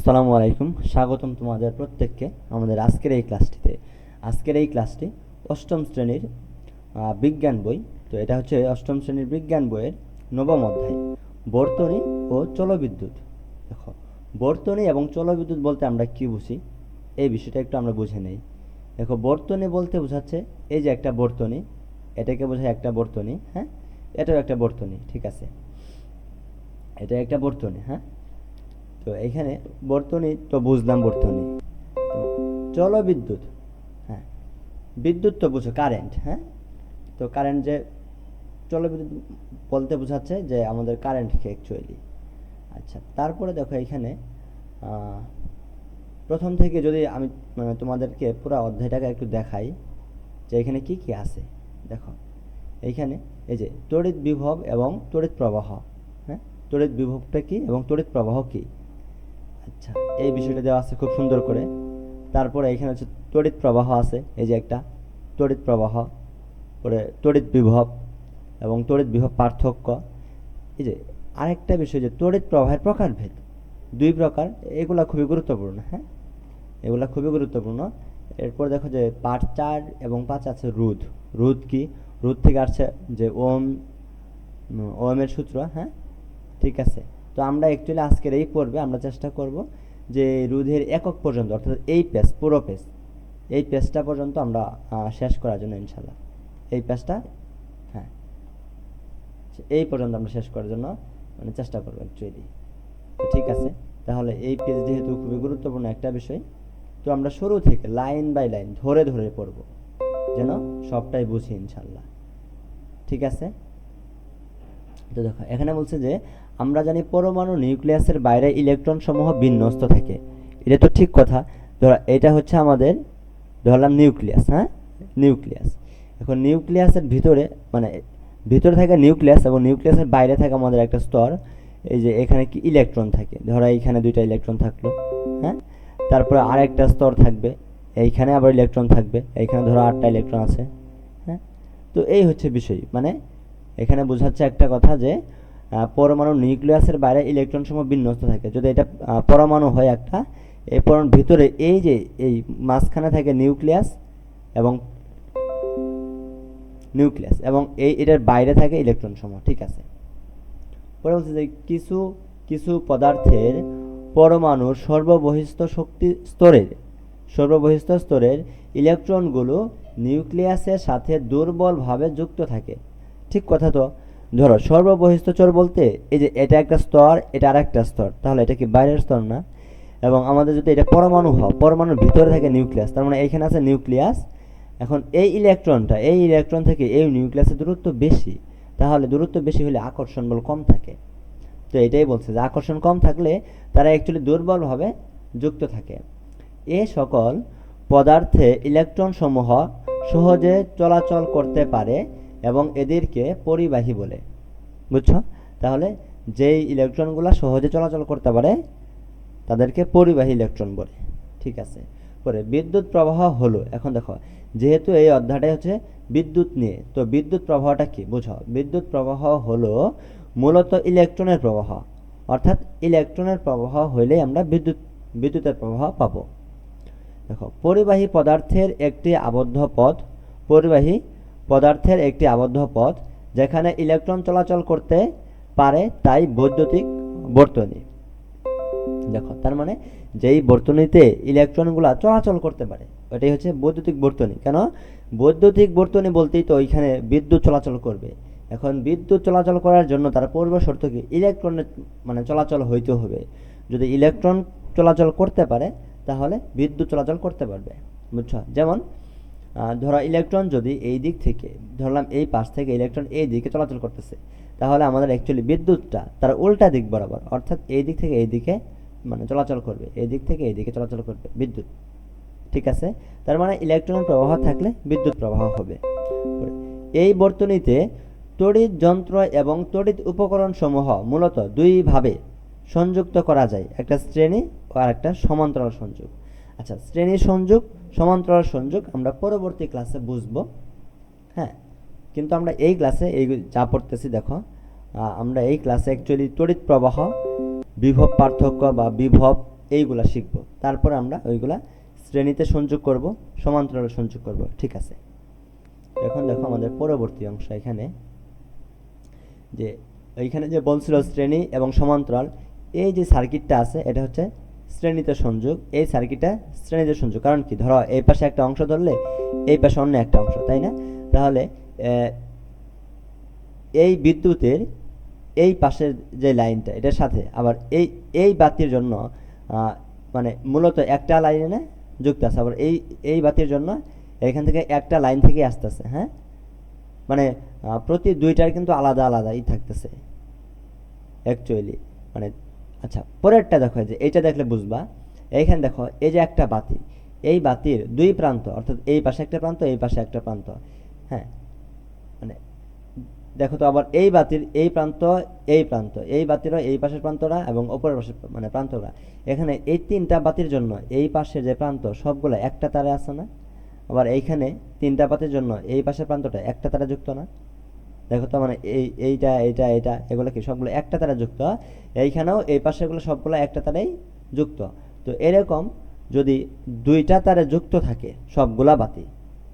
আসসালামু আলাইকুম, স্বাগতম তোমাদের প্রত্যেককে আমাদের আজকের এই ক্লাসটি অষ্টম শ্রেণীর বিজ্ঞান বই। তো এটা হচ্ছে অষ্টম শ্রেণীর বিজ্ঞান বইয়ের নবম অধ্যায়, বর্তনী ও চলবিদ্যুৎ। দেখো, বর্তনী এবং চলবিদ্যুৎ বলতে আমরা কি বুঝি এই বিষয়টা একটু আমরা বুঝে নেই। দেখো, বর্তনী বলতে বোঝাচ্ছে এই যে একটা বর্তনী, এটাকে বোঝায় একটা বর্তনী। হ্যাঁ, এটাও একটা বর্তনী, ঠিক আছে, এটা একটা বর্তনী। হ্যাঁ, তো এখানে বর্তনী তো বুঝলাম, বর্তনী। তো জলবিদ্যুৎ, হ্যাঁ, বিদ্যুৎ তো বুঝো কারেন্ট। হ্যাঁ, তো কারেন্ট যে জলবিদ্যুৎ বলতে বোঝাচ্ছে যে আমাদের কারেন্টকে অ্যাকচুয়ালি। আচ্ছা, তারপরে দেখো এখানে প্রথম থেকে যদি আমি তোমাদেরকে পুরো অধ্যায়টাকে একটু দেখাই যে এখানে কি কি আছে। দেখো এইখানে এই যে তড়িৎ বিভব এবং তড়িৎ প্রবাহ। হ্যাঁ, তড়িৎ বিভবটা কি এবং তড়িৎ প্রবাহ কি, আচ্ছা, এই বিষয়টা দেওয়া আছে খুব সুন্দর করে। তারপরে এখানে হচ্ছে তড়িৎ প্রবাহ আছে, এই যে একটা তড়িৎ প্রবাহ, পরে তড়িৎ বিভব এবং তড়িৎ বিভব পার্থক্য। এই যে আরেকটা বিষয় যে তড়িৎ প্রবাহের প্রকারভেদ, দুই প্রকার, এগুলা খুবই গুরুত্বপূর্ণ। হ্যাঁ, এগুলা খুবই গুরুত্বপূর্ণ। এরপর দেখো যে পার্ট 4 এবং 5 আছে রোধ। রোধ কি? রোধ থেকে আসছে যে ওহমের সূত্র। হ্যাঁ, ঠিক আছে। তো আমরা অ্যাকচুয়ালি আজকের এই পর্বে আমরা চেষ্টা করব যে রোধের একক পর্যন্ত, অর্থাৎ এই পেজ, পুরো পেজ, এই পেজটা পর্যন্ত আমরা শেষ করার জন্য ইনশাল্লাহ, এই পেজটা, হ্যাঁ, এই পর্যন্ত আমরা শেষ করার জন্য চেষ্টা করবো অ্যাকচুয়ালি। ঠিক আছে, তাহলে এই পেজ যেহেতু খুবই গুরুত্বপূর্ণ একটা বিষয়, তো আমরা শুরু থেকে লাইন বাই লাইন ধরে ধরে পড়ব যেন সবটাই বুঝি ইনশাল্লাহ। ঠিক আছে, তো দেখো এখানে বলছে যে আমরা জানি পরমাণু নিউক্লিয়াসের বাইরে ইলেকট্রন সমূহ বিন্যস্ত থাকে। এটা তো ঠিক কথা। ধরো এটা হচ্ছে আমাদের, ধরলাম নিউক্লিয়াস। হ্যাঁ, নিউক্লিয়াস। এখন নিউক্লিয়াসের ভিতরে ভিতরে থাকে নিউক্লিয়াস এবং নিউক্লিয়াসের বাইরে থাকে আমাদের একটা স্তর। এই যে এখানে কি ইলেকট্রন থাকে, ধরো এইখানে দুইটা ইলেকট্রন থাকলো। হ্যাঁ, তারপরে আরেকটা স্তর থাকবে, এইখানে আবার ইলেকট্রন থাকবে, এইখানে ধরো 8টা ইলেকট্রন আছে। হ্যাঁ, তো এই হচ্ছে বিষয়। এখানে বোঝাচ্ছে একটা কথা যে পরমাণু নিউক্লিয়াসের বাইরে ইলেকট্রন সমূহ বিন্যস্ত থাকে। যদি এটা পরমাণু হয় একটা, এই পরমাণুর ভিতরে এই যে এই মাঝখানে থাকে এবং এটার বাইরে থাকে ইলেকট্রন সমূহ। ঠিক আছে, পরে বলছে যে কিছু কিছু পদার্থের পরমাণুর সর্ববহিস্থ স্তরের ইলেকট্রনগুলো নিউক্লিয়াসের সাথে দুর্বলভাবে যুক্ত থাকে। ঠিক কথা তো। ধরো সর্ববহিস্থ স্তর বলতে এই যে এটা একটা স্তর, এটা আর একটা স্তর, তাহলে এটা কি বাইরের স্তর না? এবং আমাদের যদি এটা পরমাণু হয়, পরমাণুর ভিতরে থাকে নিউক্লিয়াস, তার মানে এইখানে আছে নিউক্লিয়াস। এখন এই ইলেকট্রন থেকে এই নিউক্লিয়াসের দূরত্ব বেশি, তাহলে দূরত্ব বেশি হলে আকর্ষণ বল কম থাকে। তো এটাই বলছে যে আকর্ষণ কম থাকলে তারা অ্যাকচুয়ালি দুর্বলভাবে যুক্ত থাকে। এ সকল পদার্থে ইলেকট্রন সমূহ সহজে চলাচল করতে পারে এবং এদেরকে পরিবাহী বলে। বুঝছো? তাহলে যেই ইলেকট্রনগুলো সহজে চলাচল করতে পারে তাদেরকে পরিবাহী ইলেকট্রন বলে। ঠিক আছে, পরে বিদ্যুৎ প্রবাহ হলো, এখন দেখো যেহেতু এই অধ্যায়টাই হচ্ছে বিদ্যুৎ নিয়ে, তো বিদ্যুৎ প্রবাহটা কি বুঝো। বিদ্যুৎ প্রবাহ হলো মূলত ইলেকট্রনের প্রবাহ, অর্থাৎ ইলেকট্রনের প্রবাহ হইলেই আমরা বিদ্যুতের প্রবাহ পাবো। দেখো, পরিবাহী পদার্থের একটি আবদ্ধ পথ যেখানে ইলেকট্রন চলাচল করতে পারে তাই বৈদ্যুতিক বর্তনী। দেখো, তার মানে যেই বর্তনীতে ইলেকট্রনগুলো চলাচল করতে পারে ওটাই হচ্ছে বৈদ্যুতিক বর্তনী। কেন বৈদ্যুতিক বর্তনী বলতেই তো ওইখানে বিদ্যুৎ চলাচল করবে। এখন বিদ্যুৎ চলাচল করার জন্য তার পূর্ব শর্ত কি, ইলেকট্রনের চলাচল হইতে হবে। যদি ইলেকট্রন চলাচল করতে পারে তাহলে বিদ্যুৎ চলাচল করতে পারবে। বুঝছো? যেমন ধরো ইলেকট্রন যদি এই দিক থেকে, ধরলাম এই পাশ থেকে ইলেকট্রন এই দিকে চলাচল করতেছে, তাহলে আমাদের অ্যাকচুয়ালি বিদ্যুৎটা তার উল্টা দিক বরাবর, অর্থাৎ এই দিক থেকে এই দিকে চলাচল করবে, এই দিক থেকে এই দিকে চলাচল করবে বিদ্যুৎ। ঠিক আছে, তার মানে ইলেকট্রনের প্রবাহ থাকলে বিদ্যুৎ প্রবাহ হবে। এই বর্তনীতে তড়িৎ যন্ত্র এবং তড়িৎ উপকরণ সমূহ মূলত দুই ভাবে সংযুক্ত করা যায়, একটা শ্রেণী ও আর একটা সমান্তরাল সংযোগ। আচ্ছা, শ্রেণী সংযোগ, সমান্তরাল সংযোগ আমরা পরবর্তী ক্লাসে বুঝবো। হ্যাঁ, কিন্তু আমরা এই ক্লাসে এই যা পড়তেছি দেখো, আমরা এই ক্লাসে অ্যাকচুয়ালি তড়িৎ প্রবাহ, বিভব পার্থক্য বা বিভব, এইগুলা শিখব, তারপর আমরা ওইগুলা শ্রেণীতে সংযোগ করব, সমান্তরালে সংযোগ করব। ঠিক আছে, এখন দেখো আমাদের পরবর্তী অংশ এখানে যে এইখানে যে বলছিল শ্রেণী এবং সমান্তরাল, এই যে সার্কিটটা আছে এটা হচ্ছে শ্রেণীতে সংযোগ। এই সার্কিটটা শ্রেণীতে সংযোগ, কারণ কি, ধরো এই পাশে একটা অংশ ধরলে এই পাশে অন্য একটা অংশ, তাই না? তাহলে এই বিদ্যুতের এই পাশের যে লাইনটা এটার সাথে আবার এই বাতির জন্য মানে মূলত একটা লাইনে যুক্ত আছে, আবার এই বাতির জন্য এখান থেকে একটা লাইন থেকে আসতেছে। হ্যাঁ, মানে প্রতি দুইটার কিন্তু আলাদা আলাদাই থাকতেছে অ্যাকচুয়ালি। মানে আচ্ছা, পরেরটা দেখো, যে এইটা দেখলে বুঝবা। এইখানে দেখো, এই যে একটা বাতি, এই বাতির দুই প্রান্ত, অর্থাৎ এই পাশে একটা প্রান্ত, এই পাশে একটা প্রান্ত। হ্যাঁ, মানে দেখো তো, আবার এই বাতির এই প্রান্ত, এই প্রান্ত, এই বাতিরও এই পাশের প্রান্তরা এবং অপরের পাশের মানে প্রান্তরা। এখানে এই তিনটা বাতির জন্য এই পাশে যে প্রান্ত সবগুলো একটা তারে আছে না? আবার এইখানে তিনটা বাতির জন্য এই পাশের প্রান্তটা একটা তারে যুক্ত না? দেখো তো, মানে এইটা এইটা এইটা এগুলো কি সবগুলো একটা তারে যুক্ত। এইখানেও এই পাশেগুলো সবগুলো একটা তারেই যুক্ত। তো এরকম যদি দুইটা তারে যুক্ত থাকে, সবগুলা বাতি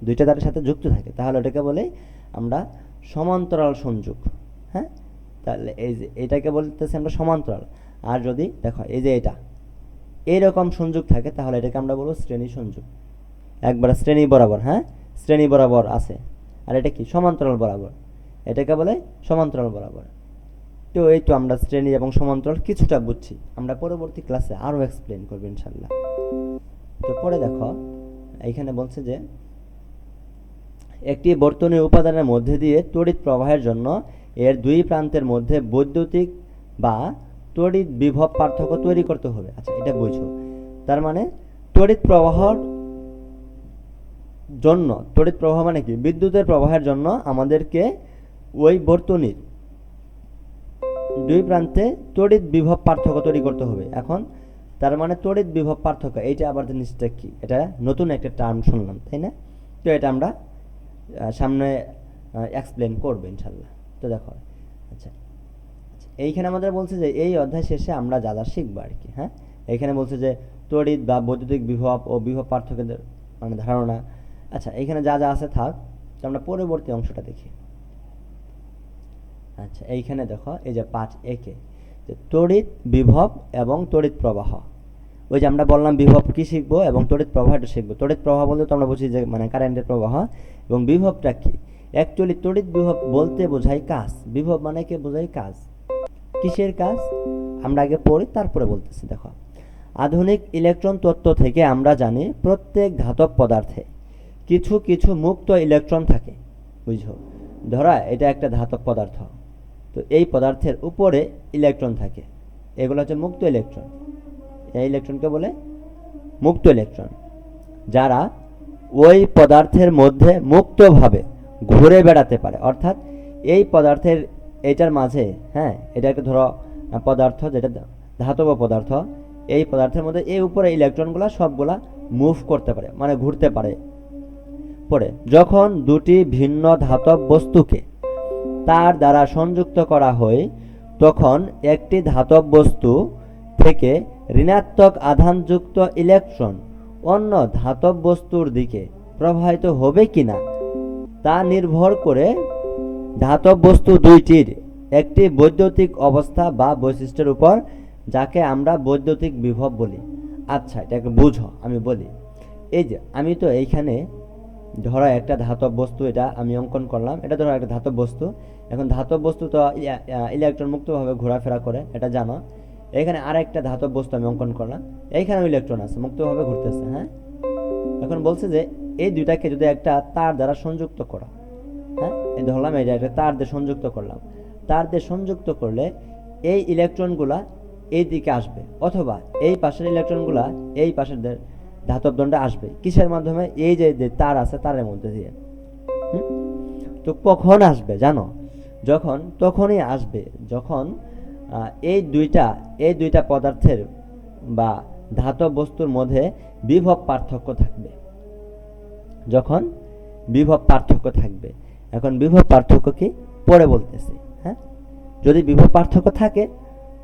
দুইটা তারের সাথে যুক্ত থাকে, তাহলে ওটাকে বলে আমরা সমান্তরাল সংযোগ। হ্যাঁ, তাহলে এই যে এটাকে বলতেছি আমরা সমান্তরাল। আর যদি দেখো এই যে এটা এইরকম সংযোগ থাকে, তাহলে এটাকে আমরা বলবো শ্রেণী সংযোগ। একবার শ্রেণী বরাবর, হ্যাঁ, শ্রেণী বরাবর আছে। আর এটা কি, সমান্তরাল বরাবর, এটাকে বলে সমান্তরাল বরাবর। তো এই তো আমরা শ্রেণী এবং সমান্তরাল কিছুটা বুঝছি, আমরা পরবর্তী ক্লাসে আরও এক্সপ্লেন করবো ইনশাল্লাহ। তো পরে দেখো এইখানে বলছে যে একটি বর্তনীর উপাদানের মধ্যে দিয়ে তড়িৎ প্রবাহের জন্য এর দুই প্রান্তের মধ্যে বৈদ্যুতিক বা তড়িৎ বিভব পার্থক্য তৈরি করতে হবে। আচ্ছা, এটা বুঝো। তার মানে তড়িৎ প্রবাহর জন্য, তড়িৎ প্রবাহ মানে কি, বিদ্যুতের প্রবাহের জন্য আমাদেরকে ওই বর্তনীর দুই প্রান্তে তড়িৎ বিভব পার্থক্য তৈরি করতে হবে। এখন তার মানে তড়িৎ বিভব পার্থক্য, এইটা আবার জিনিসটা কি, এটা নতুন একটা টার্ম শুনলাম, তাই না? তো এটা আমরা সামনে এক্সপ্লেন করবো ইনশাল্লাহ। তো দেখো, আচ্ছা এইখানে আমাদের বলছে যে এই অধ্যায় শেষে আমরা যা যা শিখবো আর কি। হ্যাঁ, এইখানে বলছে যে তড়িৎ বা বৈদ্যুতিক বিভব ও বিভব পার্থক্যের মানে ধারণা। আচ্ছা, এইখানে যা যা আছে থাক, তো আমরা পরবর্তী অংশটা দেখি। আচ্ছা, এইখানে দেখো, এই যে পাঠ একে, যে তড়িৎ বিভব এবং তড়িৎ প্রবাহ। ওই যে আমরা বললাম বিভব কি শিখবো এবং তড়িৎ প্রবাহটা শিখবো। তড়িৎ প্রবাহ বলতে তো আমরা বুঝি যে মানে কারেন্টের প্রবাহ, এবং বিভবটা কি, অ্যাকচুয়ালি তড়িৎ বিভব বলতে বোঝায় কাজ, বিভব মানে কি বোঝায় কাজ। কিসের কাজ আমরা আগে পড়ি, তারপরে বলতেছি। দেখো, আধুনিক ইলেকট্রন তত্ত্ব থেকে আমরা জানি প্রত্যেক ধাতব পদার্থে কিছু কিছু মুক্ত ইলেকট্রন থাকে। বুঝো, ধরা এটা একটা ধাতব পদার্থ, তো এই পদার্থের উপরে ইলেকট্রন থাকে, এগুলো হচ্ছে মুক্ত ইলেকট্রন। এই ইলেকট্রনকে বলে মুক্ত ইলেকট্রন, যারা ওই পদার্থের মধ্যে মুক্তভাবে ঘুরে বেড়াতে পারে। অর্থাৎ এই পদার্থের এটার মাঝে, হ্যাঁ, এটা একটা ধরো পদার্থ, যেটা ধাতব পদার্থ, এই পদার্থের মধ্যে এই উপরে ইলেকট্রনগুলা সবগুলা মুভ করতে পারে, মানে ঘুরতে পারে। পরে যখন দুটি ভিন্ন ধাতব বস্তুকে তার দ্বারা সংযুক্ত করা হয়, তখন একটি ধাতব বস্তু থেকে ঋণাত্মক আধানযুক্ত ইলেকট্রন অন্য ধাতব বস্তুর দিকে প্রবাহিত হবে কিনা তা নির্ভর করে ধাতব বস্তু দুইটির একটি বৈদ্যুতিক অবস্থা বা বৈশিষ্ট্যের উপর, যাকে আমরা বৈদ্যুতিক বিভব বলি। আচ্ছা, এটাকে বুঝো, আমি বলি। এই যে আমি তো এইখানে ধরো একটা ধাতব বস্তু, এটা আমি অঙ্কন করলাম, এটা ধরো একটা ধাতব বস্তু। এখন ধাতব বস্তু তো ইলেকট্রন মুক্তভাবে ঘোরাফেরা করে, এটা জানো। এখানে আরেকটা ধাতব বস্তু আমি অঙ্কন করলাম, এইখানেও ইলেকট্রন আছে, মুক্তভাবে ঘুরতেছে। হ্যাঁ, এখন বলছে যে এই দুইটাকে যদি একটা তার দ্বারা সংযুক্ত করা, হ্যাঁ, এই ধরলাম এটা একটা তার দিয়ে সংযুক্ত করলাম, তার দিয়ে সংযুক্ত করলে এই ইলেকট্রনগুলা এই দিকে আসবে, অথবা এই পাশের ইলেকট্রনগুলা এই পাশের ধাতব দণ্ডে আসবে। কিসের মাধ্যমে? এই যে তার আছে, তারের মধ্যে দিয়ে। তো কখন আসবে জানো? তখনই আসবে যখন এই দুইটা পদার্থের বা ধাতব বস্তুর মধ্যে বিভব পার্থক্য থাকবে। যখন বিভব পার্থক্য থাকবে, এখন বিভব পার্থক্য কি পরে বলতেছি। হ্যাঁ, যদি বিভব পার্থক্য থাকে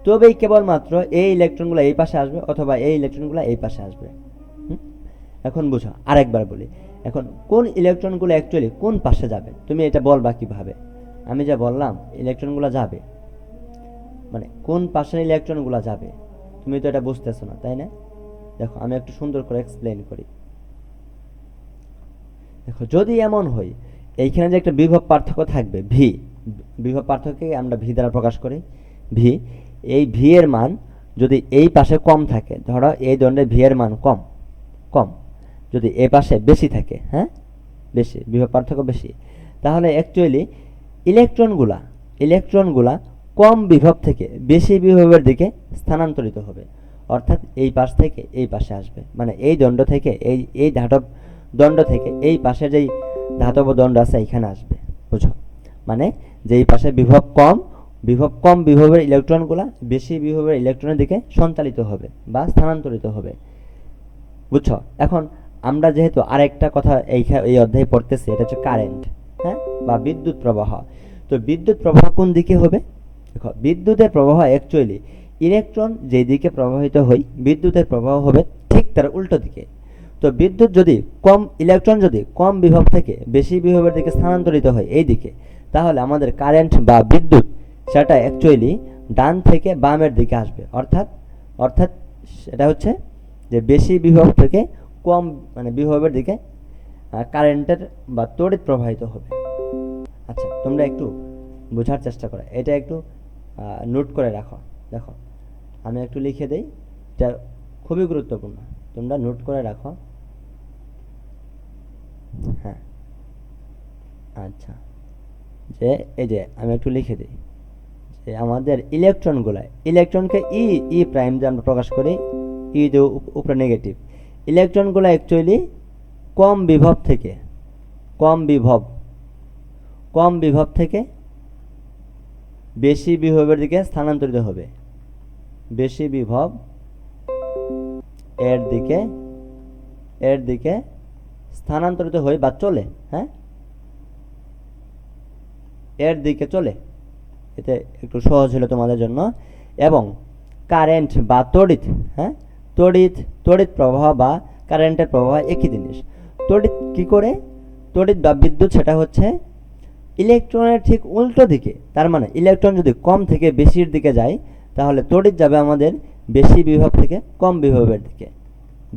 তবেই কেবলমাত্র এই ইলেকট্রনগুলো এই পাশে আসবে অথবা এই ইলেকট্রনগুলো এই পাশে আসবে। এখন বুঝো, আরেকবার বলি। এখন কোন ইলেকট্রনগুলো অ্যাকচুয়ালি কোন পাশে যাবে তুমি এটা বলবা কিভাবে? আমি যা বললাম ইলেকট্রনগুলো যাবে, মানে কোন পাশের ইলেকট্রনগুলো যাবে, তুমি তো এটা বুঝতেছো না, তাই না? দেখো আমি একটু সুন্দর করে এক্সপ্লেইন করি। দেখো যদি এমন হয় এইখানে যে একটা বিভব পার্থক্য থাকবে ভি, বিভব পার্থক্যকে আমরা ভি দ্বারা প্রকাশ করি, ভি, এই ভি এর মান যদি এই পাশে কম থাকে, ধরো এই দণ্ডে ভি এর মান কম কম, যদি এ পাশে বেশি থাকে, হ্যাঁ বেশি, বিভব পার্থক্য বেশি, তাহলে অ্যাকচুয়ালি ইলেকট্রনগুলা ইলেকট্রনগুলা কম বিভব থেকে বেশি বিভবের দিকে স্থানান্তরিত হবে, অর্থাৎ এই পাশ থেকে এই পাশে আসবে, মানে এই দণ্ড থেকে এই এই ধাতব দণ্ড থেকে এই পাশে যেই ধাতব দণ্ড আছে এখানে আসবে। বুঝো, মানে যেই পাশে বিভব কম বিভবের ইলেকট্রনগুলা বেশি বিভবের ইলেকট্রনের দিকে সঞ্চালিত হবে বা স্থানান্তরিত হবে। বুঝছো? এখন আমরা যেহেতু আরেকটা কথা এই অধ্যায়ে পড়তেছি, এটা হচ্ছে কারেন্ট, হ্যাঁ, বা বিদ্যুৎ প্রবাহ। তো বিদ্যুৎ প্রবাহ কোন দিকে হবে? দেখো বিদ্যুতের প্রবাহ অ্যাকচুয়ালি ইলেকট্রন যেই দিকে প্রবাহিত হয় বিদ্যুতের প্রবাহ হবে ঠিক তার উল্টো দিকে। তো বিদ্যুৎ যদি ইলেকট্রন যদি কম বিভব থেকে বেশি বিভবের দিকে স্থানান্তরিত হয় এই দিকে, তাহলে আমাদের কারেন্ট বা বিদ্যুৎ সেটা অ্যাকচুয়ালি ডান থেকে বামের দিকে আসবে, অর্থাৎ অর্থাৎ সেটা হচ্ছে যে বেশি বিভব থেকে কম মানে বিভবের দিকে কারেন্টের বা তড়িৎ প্রবাহিত হবে। আচ্ছা তোমরা একটু বোঝার চেষ্টা করো, এটা একটু নোট করে রাখো। দেখো আমি একটু লিখে দেই, এটা খুবই গুরুত্বপূর্ণ, তোমরা নোট করে রাখো। হ্যাঁ আচ্ছা, যে এই যে আমি একটু লিখে দিই যে আমাদের ইলেকট্রনকে ই প্রাইম দিয়ে আমরা প্রকাশ করি, ই যে উপরে নেগেটিভ, ইলেকট্রনগুলো অ্যাকচুয়ালি কম বিভব থেকে বেশি বিভবের দিকে স্থানান্তরিত হবে, বেশি বিভব এর দিকে স্থানান্তরিত হয়ে বা চলে, হ্যাঁ এর দিকে চলে, এতে একটু সহজ হলো তোমাদের জন্য। এবং কারেন্ট বা তড়িৎ, হ্যাঁ তড়িৎ প্রবাহ বা কারেন্টের প্রবাহ একই জিনিস। তড়িৎ কি করে? তড়িৎ বা বিদ্যুৎ সেটা হচ্ছে ইলেকট্রনের ঠিক উল্টো দিকে, তার মানে ইলেকট্রন যদি কম থেকে বেশির দিকে যায় তাহলে তড়িৎ যাবে আমাদের বেশি বিভব থেকে কম বিভবের দিকে,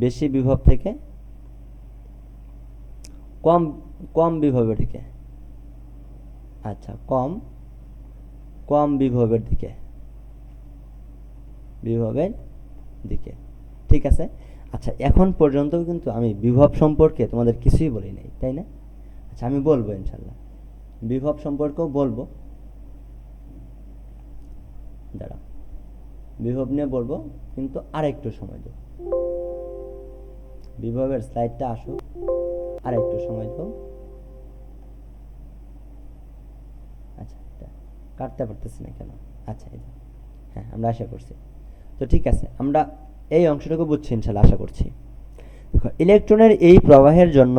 বেশি বিভব থেকে কম বিভবের দিকে, আচ্ছা কম বিভবের দিকে, ঠিক আছে। আচ্ছা এখন পর্যন্ত কিন্তু আমি বিভব সম্পর্কে তোমাদের কিছুই বলি নাই, তাই না? আচ্ছা আমি বলবো ইনশাল্লাহ, বিভব সম্পর্কেও বলবো, দাঁড়াও বিভব নিয়ে বলবো, কিন্তু আরেকটু সময় দাও, বিভবের স্লাইডটা আসুক, আরেকটু সময় দাও। আচ্ছা কাটতে পারতেছি না কেন? আচ্ছা হ্যাঁ আমরা আশা করছি, তো ঠিক আছে আমরা এই অংশটুকু বুঝছি ইনশাল্লাহ, আশা করছি। দেখো ইলেকট্রনের এই প্রবাহের জন্য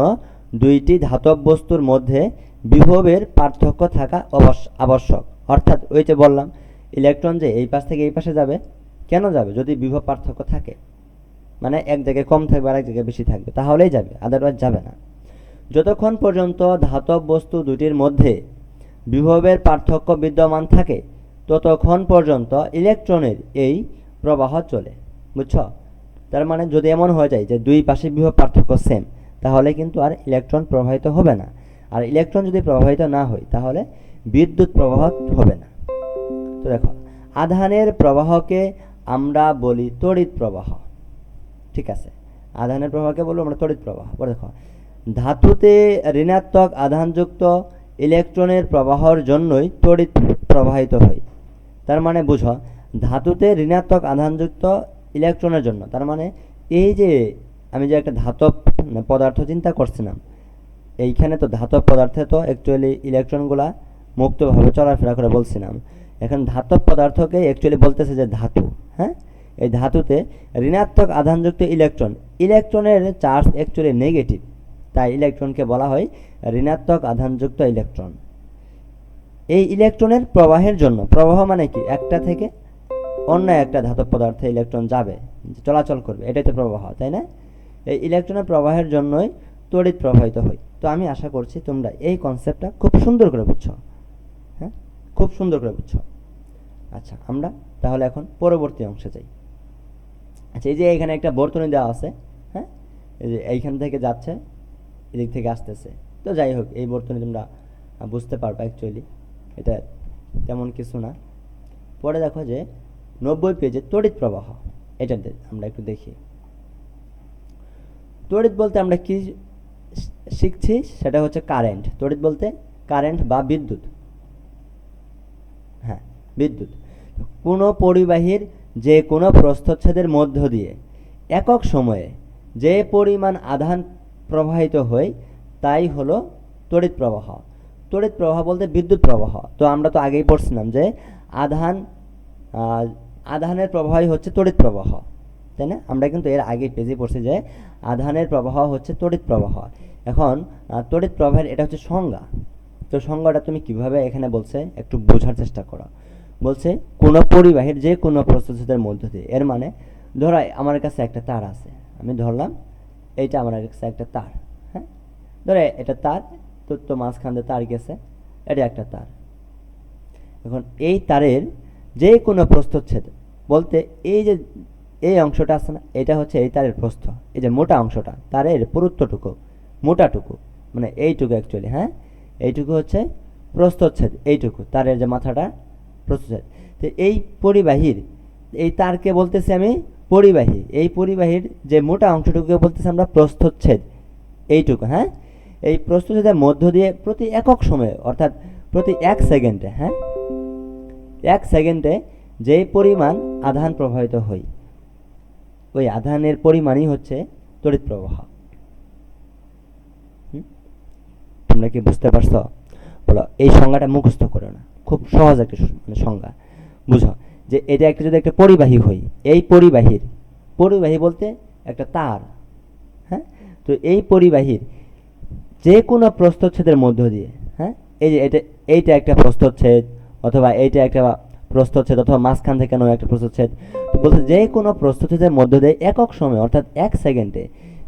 দুইটি ধাতব বস্তুর মধ্যে বিভবের পার্থক্য থাকা আবশ্যক, অর্থাৎ ওই যে বললাম ইলেকট্রন যে এই পাশ থেকে এই পাশে যাবে, কেন যাবে? যদি বিভব পার্থক্য থাকে, মানে এক জায়গায় কম থাকবে আর এক জায়গায় বেশি থাকবে, তাহলেই যাবে, আদারওয়াইজ যাবে না। যতক্ষণ পর্যন্ত ধাতব বস্তু দুটির মধ্যে বিভবের পার্থক্য বিদ্যমান থাকে ততক্ষণ পর্যন্ত ইলেকট্রনের এই প্রবাহ চলে। বুঝছো? তার মানে যদি এমন হয়ে যায় যে দুই পাশে বিভব পার্থক্য সেম, তাহলে কিন্তু আর ইলেকট্রন প্রবাহিত হবে না, আর ইলেকট্রন যদি প্রবাহিত না হয় তাহলে বিদ্যুৎ প্রবাহ হবে না। তো দেখো আধানের প্রবাহকে আমরা বলি তড়িৎ প্রবাহ, ঠিক আছে, আধানের প্রবাহকে বলবো আমরা তড়িৎ প্রবাহ। পরে দেখো ধাতুতে ঋণাত্মক আধানযুক্ত ইলেকট্রনের প্রবাহের জন্যই তড়িৎ প্রবাহিত হয়। তার মানে বুঝো ধাতুতে ঋণাত্মক আধানযুক্ত ইলেকট্রনের জন্য, তার মানে এই যে আমি যে একটা ধাতব পদার্থ চিন্তা করছিলাম, এইখানে তো ধাতব পদার্থে তো অ্যাকচুয়ালি ইলেকট্রনগুলা মুক্তভাবে চলাফেরা করে বলছিলাম, এখন ধাতব পদার্থকে অ্যাকচুয়ালি বলতেছে যে ধাতু, হ্যাঁ এই ধাতুতে ঋণাত্মক আধানযুক্ত ইলেকট্রনের চার্জ অ্যাকচুয়ালি নেগেটিভ, তাই ইলেকট্রনকে বলা হয় ঋণাত্মক আধানযুক্ত ইলেকট্রন। এই ইলেকট্রনের প্রবাহের জন্য, প্রবাহ মানে কি একটা থেকে অন্য একটা ধাতব পদার্থে ইলেকট্রন যাবে, চলাচল করবে, এটাই তো প্রবাহ, তাই না? এই ইলেকট্রনের প্রবাহের জন্যই তড়িৎ প্রবাহিত হয়। তো আমি আশা করছি তোমরা এই কনসেপ্টটা খুব সুন্দর করে বুঝছো। হ্যাঁ, খুব সুন্দর করে বুঝছো। আচ্ছা, আমরা তাহলে এখন পরবর্তী অংশে যাই। আচ্ছা, এই যে এখানে একটা বর্তনী দেওয়া আছে, হ্যাঁ, এই যে এইখান থেকে যাচ্ছে, এদিক থেকে আসতেছে। তো যাই হোক, এই বর্তনী তোমরা বুঝতে পারবা অ্যাকচুয়ালি, এটা তেমন কিছু না। পরে দেখো যে 90 পেজে তড়িৎ প্রবাহ, এটা আমরা একটু দেখি। তড়িৎ বলতে আমরা কি শিখছি, সেটা হচ্ছে কারেন্ট। তড়িৎ বলতে কারেন্ট বা বিদ্যুৎ। হ্যাঁ, বিদ্যুৎ। কোনো পরিবাহীর যে কোনো প্রস্থচ্ছেদের মধ্য দিয়ে একক সময়ে যে পরিমাণ আধান প্রবাহিত হয় তাই হলো তড়িৎ প্রবাহ। তড়িৎ প্রবাহ বলতে বিদ্যুৎ প্রবাহ। তো আমরা তো আগেই পড়ছিলাম যে আধানের প্রবাহই হচ্ছে তড়িৎ প্রবাহ, তাই না? আমরা কিন্তু এর আগে পেজে পড়ছি যে আধানের প্রবাহ হচ্ছে তড়িৎ প্রবাহ। এখন তড়িৎ প্রবাহের এটা হচ্ছে সংজ্ঞা। তো সংজ্ঞাটা তুমি কিভাবে এখানে বলছে একটু বোঝার চেষ্টা করো। বলছে কোনো পরিবাহীর যে কোনো প্রস্থচ্ছেদের মধ্য দিয়ে, এর মানে ধরো আমার কাছে একটা তার আছে, আমি ধরলাম এইটা আমার কাছে একটা তার, হ্যাঁ, ধরো এটা তার, তো মাঝখান দিয়ে তার গেছে, এটা একটা তার। এখন এই তারের যে কোনো প্রস্থচ্ছেদ বলতে এই যে এই অংশটা আছে না, এটা হচ্ছে এই তারের প্রস্থ। এই যে মোটা অংশটা, তারের পুরুত্বটুকু, মোটাটুকু, মানে এইটুকু অ্যাকচুয়ালি, হ্যাঁ, এইটুকু হচ্ছে প্রস্থচ্ছেদ। এইটুকু তারের যে মাথাটা, প্রস্থচ্ছেদ। তো এই পরিবাহীর, এই তারকে বলতেছি আমি পরিবাহী, এই পরিবাহীর যে মোটা অংশটুকুকে বলতেছি আমরা প্রস্থচ্ছেদ, এইটুকু, হ্যাঁ। এই প্রস্থচ্ছেদের মধ্য দিয়ে প্রতি একক সময়ে, অর্থাৎ প্রতি 1 সেকেন্ডে, হ্যাঁ, 1 সেকেন্ডে যে পরিমাণ আধান প্রবাহিত হয়, ওই আধানের পরিমাণই হচ্ছে তড়িৎ প্রবাহ। তোমরা কি বুঝতে পারছো? বলো, এই সংজ্ঞাটা মুখস্থ করো না, খুব সহজ একটা সংজ্ঞা। বুঝো যে এটা একটা যদি একটা পরিবাহী হয়, এই পরিবাহী বলতে একটা তার, হ্যাঁ। তো এই পরিবাহীর যে কোনো প্রস্থচ্ছেদের মধ্য দিয়ে, হ্যাঁ, এই যে এইটা একটা প্রস্থচ্ছেদ, অথবা এইটা একটা প্রস্থচ্ছেদ, অথবা মাঝখান থেকে নয় একটা প্রস্থচ্ছেদ। তো বলতে যে কোনো প্রস্থচ্ছেদের মধ্য দিয়ে একক সময়, অর্থাৎ 1 সেকেন্ডে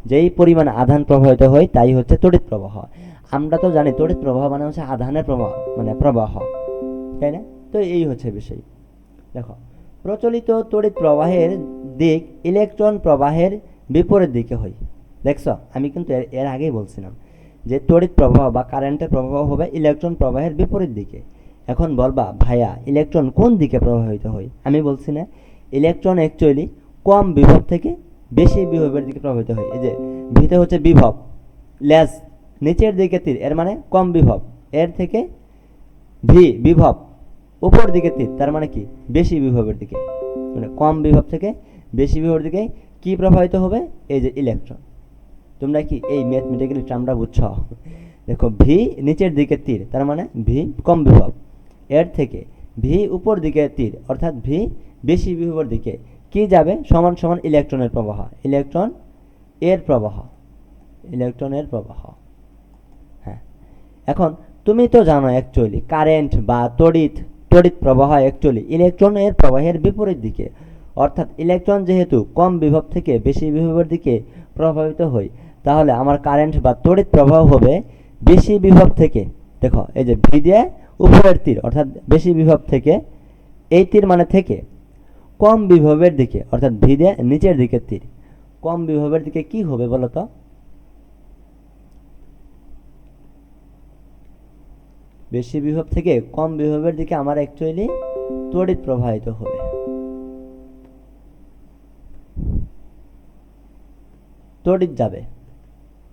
যেই পরিমাণ আধান প্রবাহিত হয় তাই হচ্ছে তড়িৎ প্রবাহ। আমরা তো জানি তড়িৎ প্রবাহ মানে হচ্ছে আধানের প্রবাহ, মানে প্রবাহ, তাই না? তো এই হচ্ছে বিষয়। দেখো, প্রচলিত তড়িৎ প্রবাহের দিক ইলেকট্রন প্রবাহের বিপরীত দিকে হয়। দেখছো, আমি কিন্তু এর আগেই বলছিলাম যে তড়িৎ প্রবাহ বা কারেন্টের প্রবাহ হবে ইলেকট্রন প্রবাহের বিপরীত দিকে। এখন বলবা ভাইয়া ইলেকট্রন কোন দিকে প্রবাহিত হয়? আমি বলছি না, ইলেকট্রন অ্যাকচুয়ালি কম বিভব থেকে বেশি বিভবের দিকে প্রবাহিত হয়। এই যে ভিতে হচ্ছে বিভব, লেজ নিচের দিকে তীর, এর মানে কম বিভব, এর থেকে বিভব উপর দিকে তীর, তার মানে কি বেশি বিভবের দিকে, মানে কম বিভব থেকে বেশি বিভবের দিকে কি প্রবাহিত হবে? এই যে ইলেকট্রন। তোমরা কি এই ম্যাথমেটিক্যালি টার্মটা বুঝছো? দেখো, ভি নিচের দিকে তীর, তার মানে ভি কম বিভব, এর থেকে ভি উপর দিকে তীর, অর্থাৎ ভি বেশি বিভবের দিকে কি যাবে? সমান সমান ইলেকট্রনের প্রবাহ, ইলেকট্রনের প্রবাহ। হ্যাঁ, এখন তুমি তো জানো অ্যাকচুয়ালি কারেন্ট বা তড়িৎ প্রবাহ অ্যাকচুয়ালি ইলেকট্রনের প্রবাহের বিপরীত দিকে, অর্থাৎ ইলেকট্রন যেহেতু কম বিভব থেকে বেশি বিভবের দিকে প্রভাবিত হয়, তাহলে আমার কারেন্ট বা তড়িৎ প্রবাহ হবে বেশি বিভব থেকে। দেখো, এই যে ভি দিয়ে উপরের তীর, অর্থাৎ বেশি বিভব থেকে, এই তীর মানে থেকে কম বিভবের দিকে, অর্থাৎ ভি দিয়ে নিচের দিকে তীর, কম বিভবের দিকে কি হবে বলো তো? বেশি বিভব থেকে কম বিভবের দিকে আমার অ্যাকচুয়ালি তড়িৎ প্রবাহিত হবে। তড়িৎ যাবে,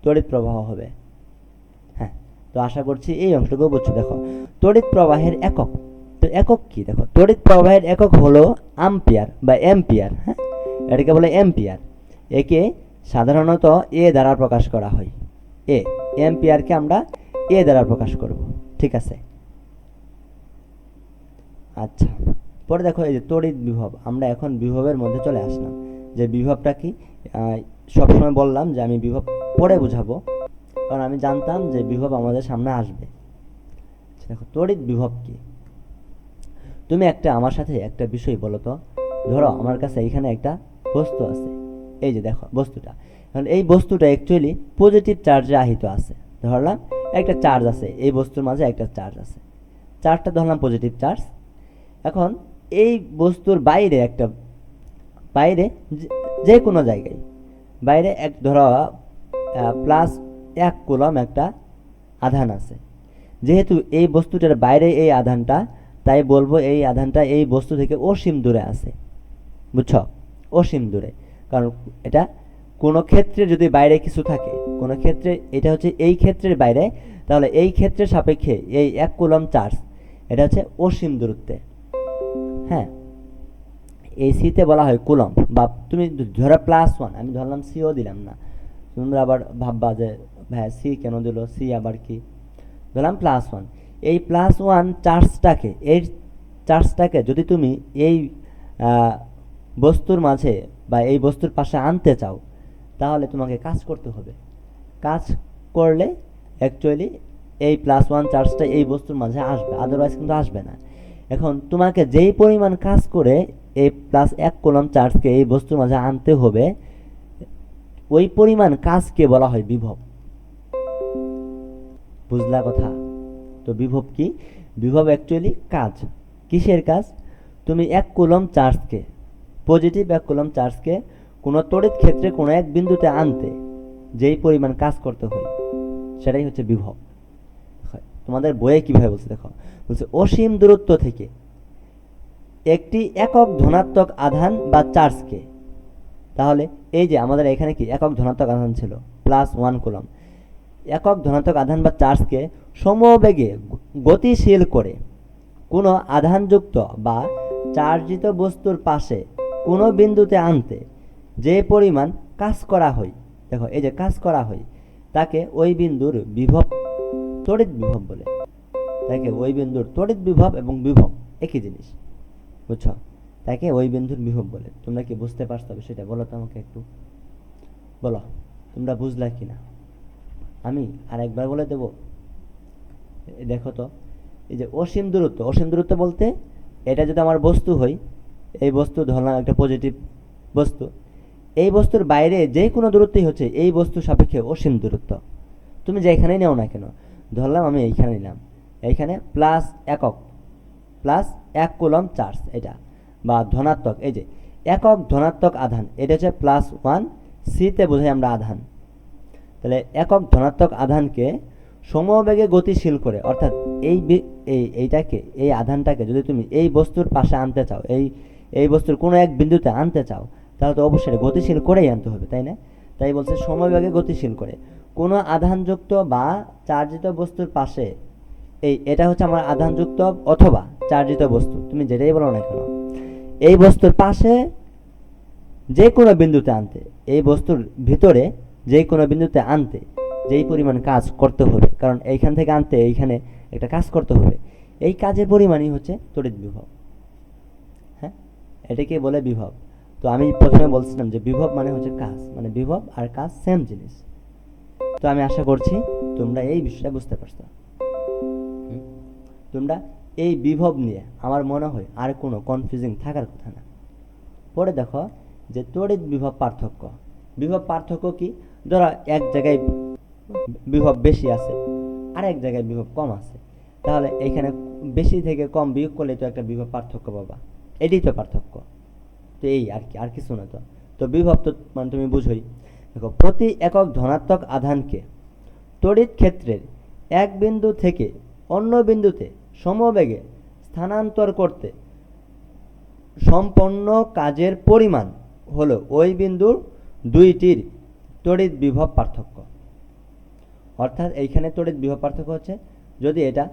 তড়িৎ প্রবাহ হবে। হ্যাঁ, তো আশা করছি এই অংশটুকু বুঝছো। দেখো, তড়িৎ প্রবাহের একক, তো একক কি? দেখো, তড়িৎ প্রবাহের একক হলো আম্পিয়ার বা এম্পিয়ার। হ্যাঁ, এটাকে বলে এম্পিয়ার। একে সাধারণত এ দ্বারা প্রকাশ করা হয়। এম্পিয়ারকে আমরা এ দ্বারা প্রকাশ করব, ঠিক আছে? আচ্ছা, পরে দেখো এই যে তড়িৎ বিভব, আমরা এখন বিভবের মধ্যে চলে আসলাম। যে বিভবটা কি, সবসময় বললাম যে আমি বিভব পরে বুঝাবো, কারণ আমি জানতাম যে বিভব আমাদের সামনে আসবে। দেখো, তড়িৎ বিভব কি? তুমি আমার সাথে একটা বিষয় বলো তো, ধরো আমার কাছে এখানে একটা বস্তু আছে, এই যে দেখো বস্তুটা, এখন এই বস্তুটা অ্যাকচুয়ালি পজিটিভ চার্জে আহিত আছে। ধরলাম একটা চার্জ আছে, এই বস্তুর মাঝে একটা চার্জ আছে, চার্জটা ধরলাম পজিটিভ চার্জ। এখন এই বস্তুর বাইরে একটা, বাইরে যে কোনো জায়গায় বাইরে এক ধরো +1 কুলম একটা আধান আছে। যেহেতু এই বস্তুটার বাইরে এই আধানটা, তাই বলবো এই আধানটা এই বস্তু থেকে অসীম দূরে আছে। বুঝছো? অসীম দূরে, কারণ এটা কোনো ক্ষেত্রে যদি বাইরে কিছু থাকে, কোনো ক্ষেত্রে এটা হচ্ছে এই ক্ষেত্রের বাইরে, তাহলে এই ক্ষেত্রের সাপেক্ষে এই 1 কুলম চার্জ এটা হচ্ছে অসীম দূরত্বে। হ্যাঁ, এই সিতে বলা হয় কুলম, বা তুমি ধরো +1, আমি ধরলাম সিও দিলাম না, তোমরা আবার ভাববা যে ভাই সি কেন দিল, সি আবার কি, ধরলাম +1। এই +1 চার্জটাকে, এই চার্জটাকে যদি তুমি এই বস্তুর মাঝে বা এই বস্তুর পাশে আনতে চাও, তাহলে তোমাকে কাজ করতে হবে। কাজ করলে অ্যাকচুয়ালি এই +1 চার্জটা এই বস্তুর মাঝে আসবে, আদারওয়াইজ কিন্তু আসবে না। এখন তোমাকে যেই পরিমাণ কাজ করে এই +1 কুলম চার্জকে এই বস্তুর মাঝে আনতে হবে, ওই পরিমাণ কাজকে বলা হয় বিভব। বুঝলা কথা? তো বিভব কি? বিভব অ্যাকচুয়ালি কাজ। কিসের কাজ? তুমি 1 কুলম চার্জকে, পজিটিভ 1 কুলম চার্জকে কোনো তড়িৎ ক্ষেত্রে কোনো এক বিন্দুতে আনতে যেই পরিমাণ কাজ করতে হয়, সেটাই হচ্ছে বিভব। তোমাদের বইয়ে কিভাবে বলছে দেখো, বলছে অসীম দূরত্ব থেকে একটি একক ধনাত্মক আধান বা চার্জকে, তাহলে এই যে আমাদের এখানে কি একক ধনাত্মক আধান ছিল +1 কুলম, একক ধনাত্মক আধান বা চার্জকে সমবেগে গতিশীল করে কোনো আধানযুক্ত বা চার্জিত বস্তুর পাশে কোনো বিন্দুতে আনতে যে পরিমাণ কাজ করা হয়, দেখো এই যে কাজ করা হয়, তাকে ওই বিন্দুর বিভব, তড়িৎ বিভব বলে। তাকে ওই বিন্দুর তড়িৎ বিভব এবং বিভব একই জিনিস। বুঝছো? তাকে ওই বিন্দুর বিভব বলে। তোমরা কি বুঝতে পারছো সেটা বলো তো আমাকে একটু, বলো তোমরা বুঝলা কিনা। আমি আর একবার বলে দেব। দেখো তো, এই যে অসীম দূরত্ব, অসীম দূরত্ব বলতে এটা যদি আমার বস্তু হয়, এই বস্তু ধরলাম একটা পজিটিভ বস্তু, এই বস্তুর বাইরে যে কোনো দূরত্বই হচ্ছে এই বস্তুর সাপেক্ষে অসীম দূরত্ব। তুমি যেখানেই নাও না কেন, ধরলাম আমি এইখানে নিলাম, এইখানে +1 কুলম চার্জ, এটা বা ধনাত্মক, এই যে একক ধনাত্মক আধান, এটা হচ্ছে +1, সিতে বোঝাই আমরা আধান। তাহলে একক ধনাত্মক আধানকে সমবেগে গতিশীল করে, অর্থাৎ এইটাকে, এই আধানটাকে যদি তুমি এই বস্তুর পাশে আনতে চাও, এই বস্তুর কোনো এক বিন্দুতে আনতে চাও, তাহলে তো অবশ্যই গতিশীল করেই আনতে হবে, তাই না? তাই বলছে সমবেগে গতিশীল করে কোনো আধানযুক্ত বা চার্জিত বস্তুর পাশে, এটা হচ্ছে আমার আধানযুক্ত অথবা চার্জিত বস্তু, তুমি যেটাই বলো না কেন, এই বস্তুর পাশে যে কোনো বিন্দুতে আনতে, এই বস্তুর ভিতরে যে কোনো বিন্দুতে আনতে যেই পরিমাণ কাজ করতে হবে, কারণ এইখান থেকে আনতে এইখানে একটা কাজ করতে হবে, এই কাজের পরিমাণই হচ্ছে তড়িৎ বিভব। হ্যাঁ, এটাকে বলে বিভব। তো আমি প্রথমে বলছিলাম যে বিভব মানে হচ্ছে কাজ, মানে বিভব আর কাজ সেম জিনিস। তো আমি আশা করছি তোমরা এই বিষয়টা বুঝতে পারছো। তোমরা এই বিভব নিয়ে আমার মনে হয় আর কোনো কনফিউজিং থাকার কথা না। পরে দেখো যে তড়িৎ বিভব পার্থক্য। বিভব পার্থক্য কি? ধরো এক জায়গায় বিভব বেশি আছে, আর এক জায়গায় বিভব কম আছে, তাহলে এখানে বেশি থেকে কম বিয়োগ করলে তো একটা বিভব পার্থক্য পাবা, এটাই তো পার্থক্য। তো এই আর কি, আর কিছু না। তো তো বিভব তো মানে তুমি বুঝোই। দেখো, প্রতি একক ধনাত্মক আধানকে তড়িৎ ক্ষেত্রের এক বিন্দু থেকে অন্য বিন্দুতে সমবেগে স্থানান্তর করতে সম্পন্ন কাজের পরিমাণ হলো ওই বিন্দুর দুইটির তড়িৎ বিভব পার্থক্য। অর্থাৎ এইখানে তড়িৎ বিভব পার্থক্য হচ্ছে, যদি এটা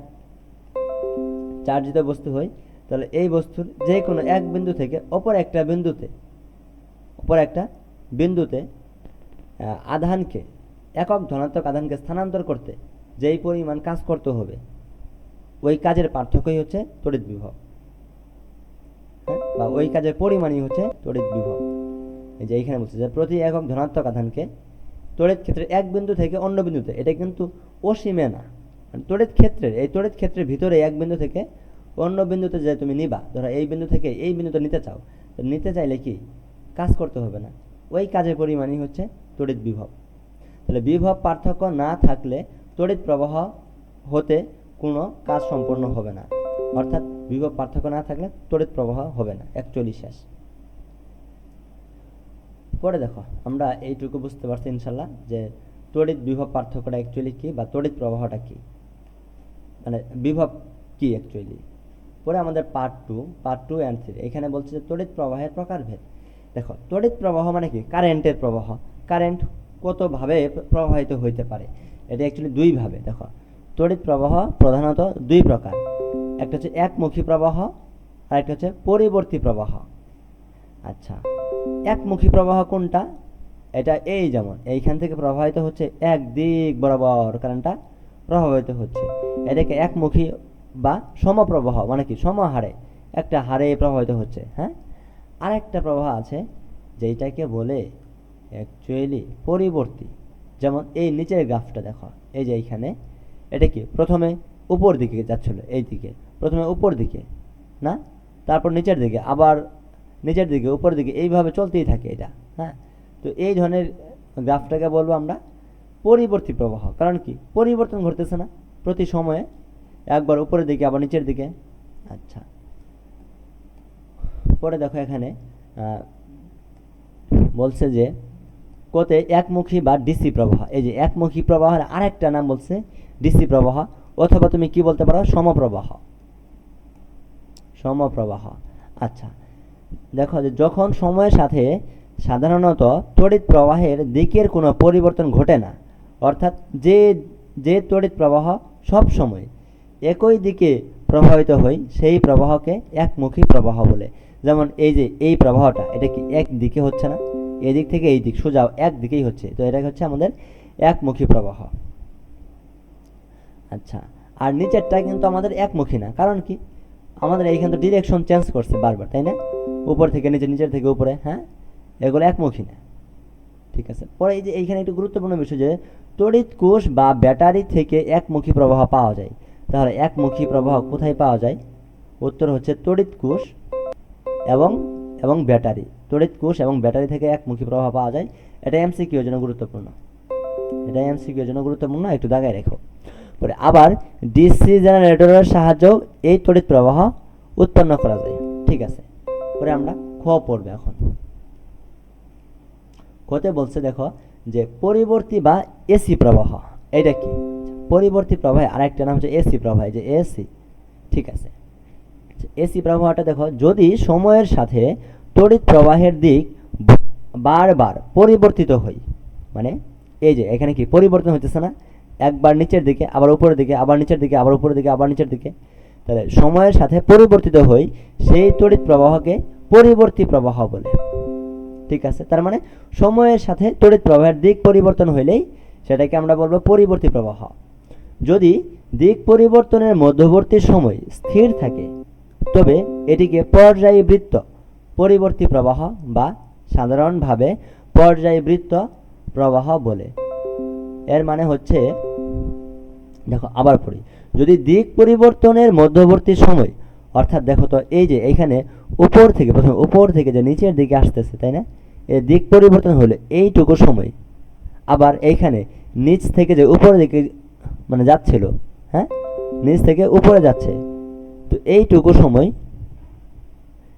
চার্জিত বস্তু হয়, তাহলে এই বস্তুর যে কোনো এক বিন্দু থেকে অপর একটা বিন্দুতে আধানকে, একক ধনাত্মক আধানকে স্থানান্তর করতে যেই পরিমাণ কাজ করতে হবে, ওই কাজের পার্থক্যই হচ্ছে তড়িৎ বিভব। হ্যাঁ, বা ওই কাজের পরিমাণই হচ্ছে তড়িৎ বিভব। এই যে এইখানে বলছে যে প্রতি একক ধনাত্মক আধানকে তড়িৎ ক্ষেত্রে এক বিন্দু থেকে অন্য বিন্দুতে, এটা কিন্তু অসীমে না, তড়িৎ ক্ষেত্রের, এই তড়িৎ ক্ষেত্রের ভিতরে এক বিন্দু থেকে অন্য বিন্দুতে যে তুমি নিবা, ধরো এই বিন্দু থেকে এই বিন্দুতে নিতে চাও, নিতে চাইলে কি কাজ করতে হবে না, ওই কাজের পরিমাণই হচ্ছে তড়িৎ বিভব। তাহলে বিভব পার্থক্য না থাকলে তড়িৎ প্রবাহ হতে কোনো কাজ সম্পন্ন হবে না, অর্থাৎ বিভব পার্থক্য না থাকলে তড়িৎ প্রবাহ হবে না, অ্যাকচুয়ালি শেষ। পরে দেখো আমরা এইটুকু বুঝতে পারছি ইনশাল্লাহ যে তড়িৎ বিভব পার্থক্যটা অ্যাকচুয়ালি কী বা তড়িৎ প্রবাহটা কী, মানে বিভব কী অ্যাকচুয়ালি। পরে আমাদের পার্ট টু অ্যান্ড 3 এখানে বলছে যে তড়িৎ প্রবাহের প্রকারভেদ। দেখো তড়িৎ প্রবাহ মানে কি, কারেন্টের প্রবাহ। কারেন্ট কতভাবে প্রবাহিত হইতে পারে, এটা অ্যাকচুয়ালি দুইভাবে। দেখো তড়িৎ প্রবাহ প্রধানত দুই প্রকার, একটা হচ্ছে একমুখী প্রবাহ আর একটা হচ্ছে পরিবর্তী প্রবাহ। আচ্ছা, একমুখী প্রবাহ কোনটা? এটা এই যেমন এইখান থেকে প্রবাহিত হচ্ছে, এক দিক বরাবর কারেন্টটা প্রবাহিত হচ্ছে, এটাকে একমুখী বা সমপ্রবাহ, মানে কি সমহারে একটা হারে প্রবাহিত হচ্ছে। হ্যাঁ, আরেকটা প্রবাহ আছে যেটাকে বলে অ্যাকচুয়ালি পরিবর্তী। যেমন এই নিচের গ্রাফটা দেখো, এই যে এইখানে এটা কি প্রথমে উপর দিকে যাচ্ছিল, এই দিকে প্রথমে উপর দিকে না, তারপর নিচের দিকে, আবার নিচের দিকে উপর দিকে, এইভাবে চলতেই থাকে এটা। হ্যাঁ, তো এই ধরনের গ্রাফটাকে বলবো আমরা পরিবর্তী প্রবাহ। কারণ কি পরিবর্তন ঘটতেছে না প্রতি সময়ে, একবার উপরের দিকে আবার নিচের দিকে। আচ্ছা, পরে দেখো এখানে বলছে যে কোতে একমুখী বা ডিসি প্রবাহ। এই যে একমুখী প্রবাহের আরেকটা নাম বলছে ডিসি প্রবাহ, অথবা তুমি কি বলতে পারো সমপ্রবাহ। সমপ্রবাহ। আচ্ছা, দেখো যে যখন সময়ের সাথে সাধারণত তড়িৎ প্রবাহের দিকের কোনো পরিবর্তন ঘটে না, অর্থাৎ যে তড়িৎ প্রবাহ সব সময় একই দিকে প্রবাহিত হয় সেই প্রবাহকে একমুখী প্রবাহ বলে। যেমন এই যে এই প্রবাহটা, এটা কি এক দিকে হচ্ছে না, এদিক থেকে এই দিক সোজা এক দিকেই হচ্ছে, তো এটা হচ্ছে আমাদের একমুখী প্রবাহ। আচ্ছা, আর নিচেরটা কিন্তু আমাদের একমুখী না, কারণ কি আমাদের এইখানে তো ডিরেকশন চেঞ্জ করছে বারবার, তাই না, উপর থেকে নিচে, নিচের থেকে উপরে। হ্যাঁ, এগুলো একমুখী না। ঠিক আছে, পরে এই যে এইখানে একটু গুরুত্বপূর্ণ বিষয় যে তড়িৎ কোষ বা ব্যাটারি থেকে একমুখী প্রবাহ পাওয়া যায়। তাহলে একমুখী প্রবাহ কোথায় পাওয়া যায়? উত্তর হচ্ছে তড়িৎ কোষ এবং এবং ব্যাটারি। তড়িৎ কোষ এবং ব্যাটারি থেকে একমুখী প্রবাহ পাওয়া যায়। এটা এমসিকিউ এর জন্য গুরুত্বপূর্ণ, এটা এমসিকিউ এর জন্য গুরুত্বপূর্ণ, একটু দাগায় রেখো। পরে আবার ডিসি জেনারেটরের সাহায্যেও এই তড়িৎ প্রবাহ উৎপন্ন করা যায়। ঠিক আছে, পরে আমরা খ পড়বে এখন। খতে বলছে দেখো যে পরিবর্তী বা এসি প্রবাহ। এটা কি পরিবর্তী প্রবাহ? আরেকটা নাম হচ্ছে এসি প্রবাহ, যে এসি। ঠিক আছে, এসি প্রবাহটা দেখো যদি সময়ের সাথে তড়িৎ প্রবাহের দিক বারবার পরিবর্তিত হয়, মানে এই যে এখানে কি পরিবর্তন হতেছে না, একবার নিচের দিকে আবার উপরের দিকে, আবার নিচের দিকে আবার উপরের দিকে আবার নিচের দিকে, তাহলে সময়ের সাথে পরিবর্তিত হয় সেই তড়িৎ প্রবাহকে পরিবর্তী প্রবাহ বলে। ঠিক আছে, তার মানে সময়ের সাথে তড়িৎ প্রবাহের দিক পরিবর্তন হইলেই সেটাকে আমরা বলবো পরিবর্তী প্রবাহ। যদি দিক পরিবর্তনের মধ্যবর্তী সময় স্থির থাকে তবে এটিকে পর্যায়বৃত্ত পরিবর্তী প্রবাহ বা সাধারণভাবে পর্যায়বৃত্ত প্রবাহ বলে। এর মানে হচ্ছে, দেখো আবার পড়ি, যদি দিক পরিবর্তনের মধ্যবর্তী সময়, অর্থাৎ দেখো তো এই যে এইখানে উপর থেকে, প্রথমে উপর থেকে যে নিচের দিকে আসতেছে, তাই না, এই দিক পরিবর্তন হলে এইটুকু সময়, আবার এইখানে নিচ থেকে যে উপরের দিকে মানে যাচ্ছিল, হ্যাঁ নিচ থেকে উপরে যাচ্ছে, তো এইটুকু সময়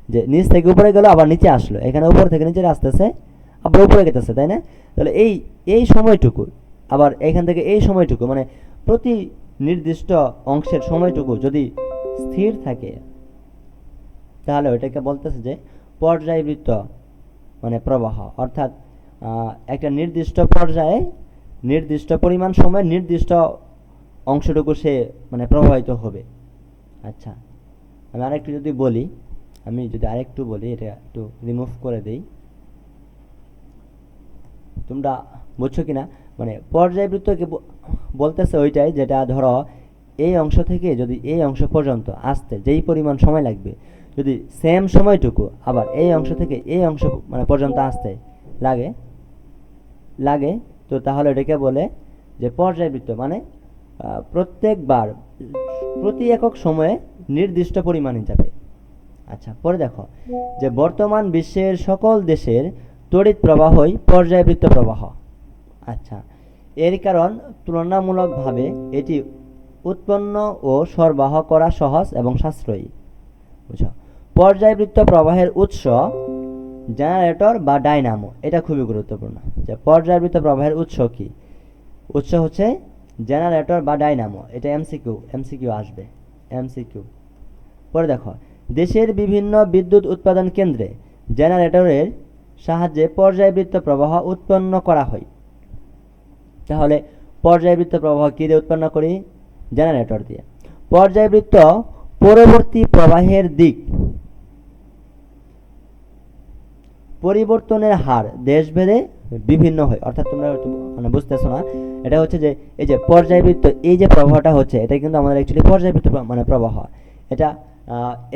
যে নিচ থেকে উপরে গেল আবার নিচে আসলো, এখানে উপর থেকে নিচে আসতেছে আবার উপরে গেতেছে, তাই না, তাহলে এই সময়টুকু, আবার এখান থেকে এই সময়টুকু, মানে প্রতি নির্দিষ্ট অংশের সময়টুকু যদি স্থির থাকে তাহলে ওইটাকে বলতেছে যে পর্যায়বৃত্ত মানে প্রবাহ। অর্থাৎ একটা নির্দিষ্ট পর্যায়ে নির্দিষ্ট পরিমাণ সময় নির্দিষ্ট অংশটুকু সে মানে প্রবাহিত হবে। আচ্ছা, আমি আরেকটু যদি বলি, এটা একটু রিমুভ করে দেই, তোমরা বুঝছো কিনা, মানে পর্যায়বৃত্তকে বলতেছে ওইটাই যেটা ধরো এই অংশ থেকে যদি এই অংশ পর্যন্ত আসতে যেই পরিমাণ সময় লাগবে, যদি সেম সময়টুকু আবার এই অংশ থেকে এই অংশ মানে পর্যন্ত আসতে লাগে তো তাহলে এটাকে বলে যে পর্যায়বৃত্ত, মানে প্রত্যেকবার প্রতি একক সময়ে নির্দিষ্ট পরিমাণে যাবে। আচ্ছা, পরে দেখো যে বর্তমান বিশ্বের সকল দেশের তড়িৎ প্রবাহই পর্যায়বৃত্ত প্রবাহ। আচ্ছা, এর কারণ তুলনামূলকভাবে এটি উৎপন্ন ও সরবরাহ করা সহজ এবং সাশ্রয়ী। বুঝো, পর্যায়বৃত্ত প্রবাহের উৎস জেনারেটর বা ডাইনামো। এটা খুবই গুরুত্বপূর্ণ যে পর্যায়বৃত্ত প্রবাহের উৎস কি। উৎস হচ্ছে জেনারেটর বা ডাইনামো। এটা এমসিকিউ আসবে, এমসিকিউ। পরে দেখো, দেশের বিভিন্ন বিদ্যুৎ উৎপাদন কেন্দ্রে জেনারেটরের সাহায্যে পর্যায়বৃত্ত প্রবাহ উৎপন্ন করা হয়। তাহলে পর্যায়বৃত্ত প্রবাহ কী দিয়ে উৎপন্ন করি? জেনারেটর দিয়ে। পর্যায়বৃত্ত পরবর্তী প্রবাহের দিক পরিবর্তনের হার দেশভেদে বিভিন্ন হয়। অর্থাৎ তোমরা মানে বুঝতেছো না, এটা হচ্ছে যে এই যে পর্যায়বৃত্ত, এই যে প্রবাহটা হচ্ছে এটা কিন্তু আমাদের অ্যাকচুয়ালি পর্যায়বৃত্ত মানে প্রবাহ। এটা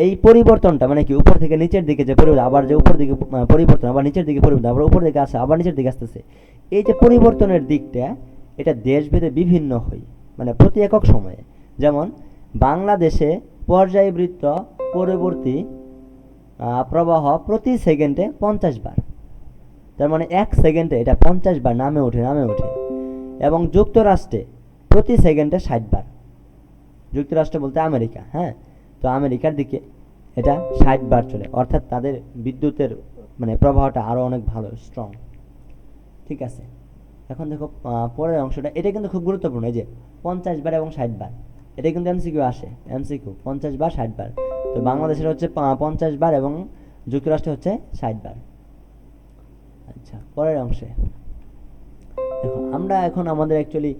এই পরিবর্তনটা মানে কি উপর থেকে নিচের দিকে যে পরিবর্তন, আবার যে উপর দিকে পরিবর্তন, আবার নিচের দিকে পরিবর্তন, আবার উপর দিকে আসে, আবার নিচের দিকে আসতেছে। এই যে পরিবর্তনের দিকটা এটা দেশভেদে বিভিন্ন হয়, মানে প্রতি একক সময়ে। যেমন বাংলাদেশে পর্যায়বৃত্ত পরবর্তী প্রবাহ প্রতি সেকেন্ডে 50 বার। তার মানে 1 সেকেন্ডে এটা 50 বার নামে ওঠে। এবং যুক্তরাষ্ট্রে প্রতি সেকেন্ডে 60 বার। যুক্তরাষ্ট্র বলতে আমেরিকা, হ্যাঁ। তো আমেরিকার দিকে এটা 60 বার চলে। অর্থাৎ তাদের বিদ্যুতের মানে প্রবাহটা আরও অনেক ভালো, স্ট্রং। ঠিক আছে, এখন দেখো পরের অংশটা, এটা কিন্তু খুব গুরুত্বপূর্ণ। এই যে 50 বার এবং 60 বার, এটা কিন্তু এমসিকিউ আসে। 50 বার 60 বার। তো বাংলাদেশের হচ্ছে 50 বার এবং যুক্তরাষ্ট্রে হচ্ছে 60 বার। আচ্ছা, পরের অংশে দেখো, আমরা এখন আমাদের অ্যাকচুয়ালি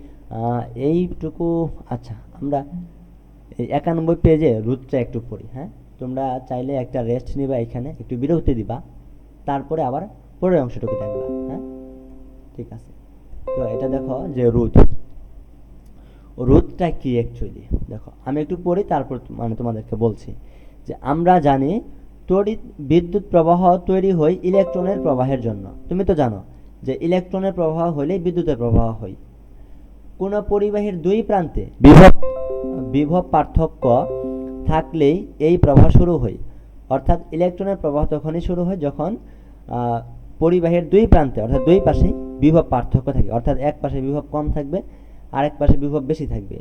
এইটুকু। আচ্ছা, আমরা এই 91 পেজে রুটটা একটু পড়ি, হ্যাঁ। তোমরা চাইলে একটা রেস্ট নিবা, এখানে একটু বিরতি দিবা, তারপরে আবার পরের অংশটুকু দেখবা, হ্যাঁ। ঠিক আছে, তো এটা দেখো যে রুটটা কি অ্যাকচুয়ালি। দেখো আমি একটু পড়ি, তারপর মানে তোমাদেরকে বলছি যে আমরা জানি তড়িৎ বিদ্যুৎ প্রবাহ তৈরি হয় ইলেকট্রনের প্রবাহের জন্য। তুমি তো জানো যে ইলেকট্রনের প্রবাহ হলেই বিদ্যুতের প্রবাহ হয়। কোনো পরিবাহীর দুই প্রান্তে বিভব পার্থক্য থাকলেই এই প্রবাহ শুরু হয়। অর্থাৎ ইলেকট্রনের প্রবাহ তখনই শুরু হয় যখন পরিবাহীর দুই প্রান্তে, অর্থাৎ দুই পাশে বিভব পার্থক্য থাকে। অর্থাৎ এক পাশে বিভব কম থাকবে, আরেক পাশে বিভব বেশি থাকবে।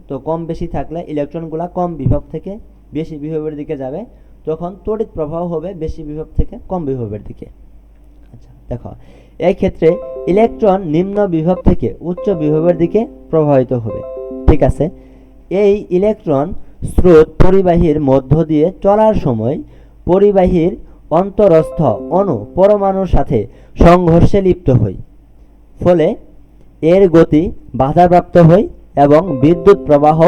তো কম বেশি থাকলে ইলেকট্রনগুলো কম বিভব থেকে বেশি বিভবের দিকে যাবে, তখন তড়িৎ প্রবাহ হবে বেশি বিভব থেকে কম বিভবের দিকে। আচ্ছা, দেখো এই ক্ষেত্রে ইলেকট্রন নিম্ন বিভব থেকে উচ্চ বিভবের দিকে প্রবাহিত হবে। ঠিক আছে, এই ইলেকট্রন স্রোত পরিবাহীর মধ্য দিয়ে চলার সময় পরিবাহীর অন্তরস্থ অণু পরমাণুর সাথে সংঘর্ষে লিপ্ত হয়, ফলে এর গতি বাধাপ্রাপ্ত হয় এবং বিদ্যুৎ প্রবাহ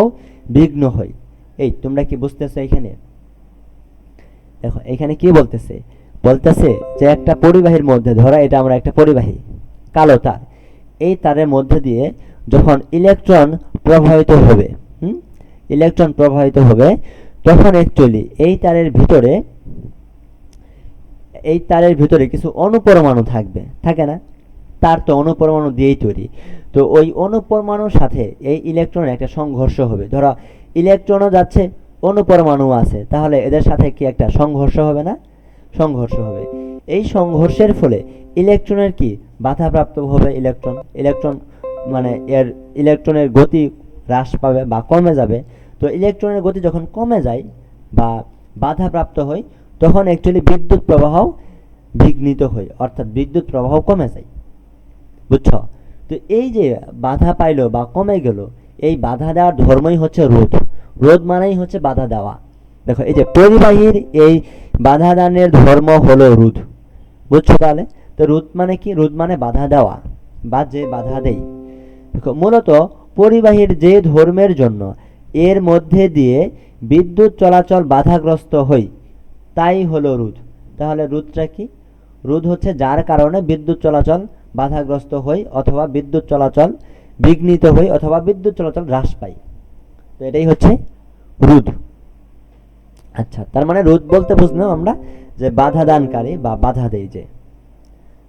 বিঘ্ন হয়। এই তোমরা কি বুঝতেছো? এখানে দেখো, এখানে কি বলতেছে যে একটা পরিবাহীর মধ্যে, ধরো এটা আমরা একটা পরিবাহী, কালো তার, এই তারের মধ্যে দিয়ে যখন ইলেকট্রন প্রবাহিত হবে তখন অ্যাকচুয়ালি এই তারের ভিতরে কিছু অণুপরমাণু থাকে না? তার তো অণুপরমাণু দিয়েই তৈরি। তো ওই অণুপরমাণুর সাথে এই ইলেকট্রনের একটা সংঘর্ষ হবে। ধরো ইলেকট্রনও যাচ্ছে, অণুপরমাণু আছে, তাহলে এদের সাথে কি একটা সংঘর্ষ হবে না? সংঘর্ষ হবে। এই সংঘর্ষের ফলে ইলেকট্রনের কি বাধাপ্রাপ্ত হবে। ইলেকট্রন মানে ইলেকট্রনের গতি হ্রাস পাবে বা কমে যাবে। তো ইলেকট্রনের গতি যখন কমে যায় বা বাধাপ্রাপ্ত হয়, তখন অ্যাকচুয়ালি বিদ্যুৎ প্রবাহ বিঘ্নিত হয়, অর্থাৎ বিদ্যুৎ প্রবাহ কমে যায়। বুঝছো? তো এই যে বাধা পাইলো বা কমে গেল, এই বাধা দেওয়ার ধর্মই হচ্ছে রোধ। রোধ মানেই হচ্ছে বাধা দেওয়া। দেখো এই যে পরিবাহীর এই বাধা দানের ধর্ম হলো রোধ। বুঝছো তাহলে? তো রোধ মানে কি? রোধ মানে বাধা দেওয়া বা যে বাধা দেয়। দেখো মূলত পরিবাহীর যে ধর্মের জন্য এর মধ্যে দিয়ে বিদ্যুৎ চলাচল বাধাগ্রস্ত হয়, তাই হলো রোধ। তাহলে রোধটা কি? রোধ হচ্ছে যার কারণে বিদ্যুৎ চলাচল বাধাগ্রস্ত হয়, অথবা বিদ্যুৎ চলাচল বিঘ্নিত হয়, অথবা বিদ্যুৎ চলাচল হ্রাস পায়। তো এটাই হচ্ছে রোধ। আচ্ছা, তার মানে রোধ বলতে বুঝলাম আমরা যে বাধা দানকারী বা বাধা দেয় যে।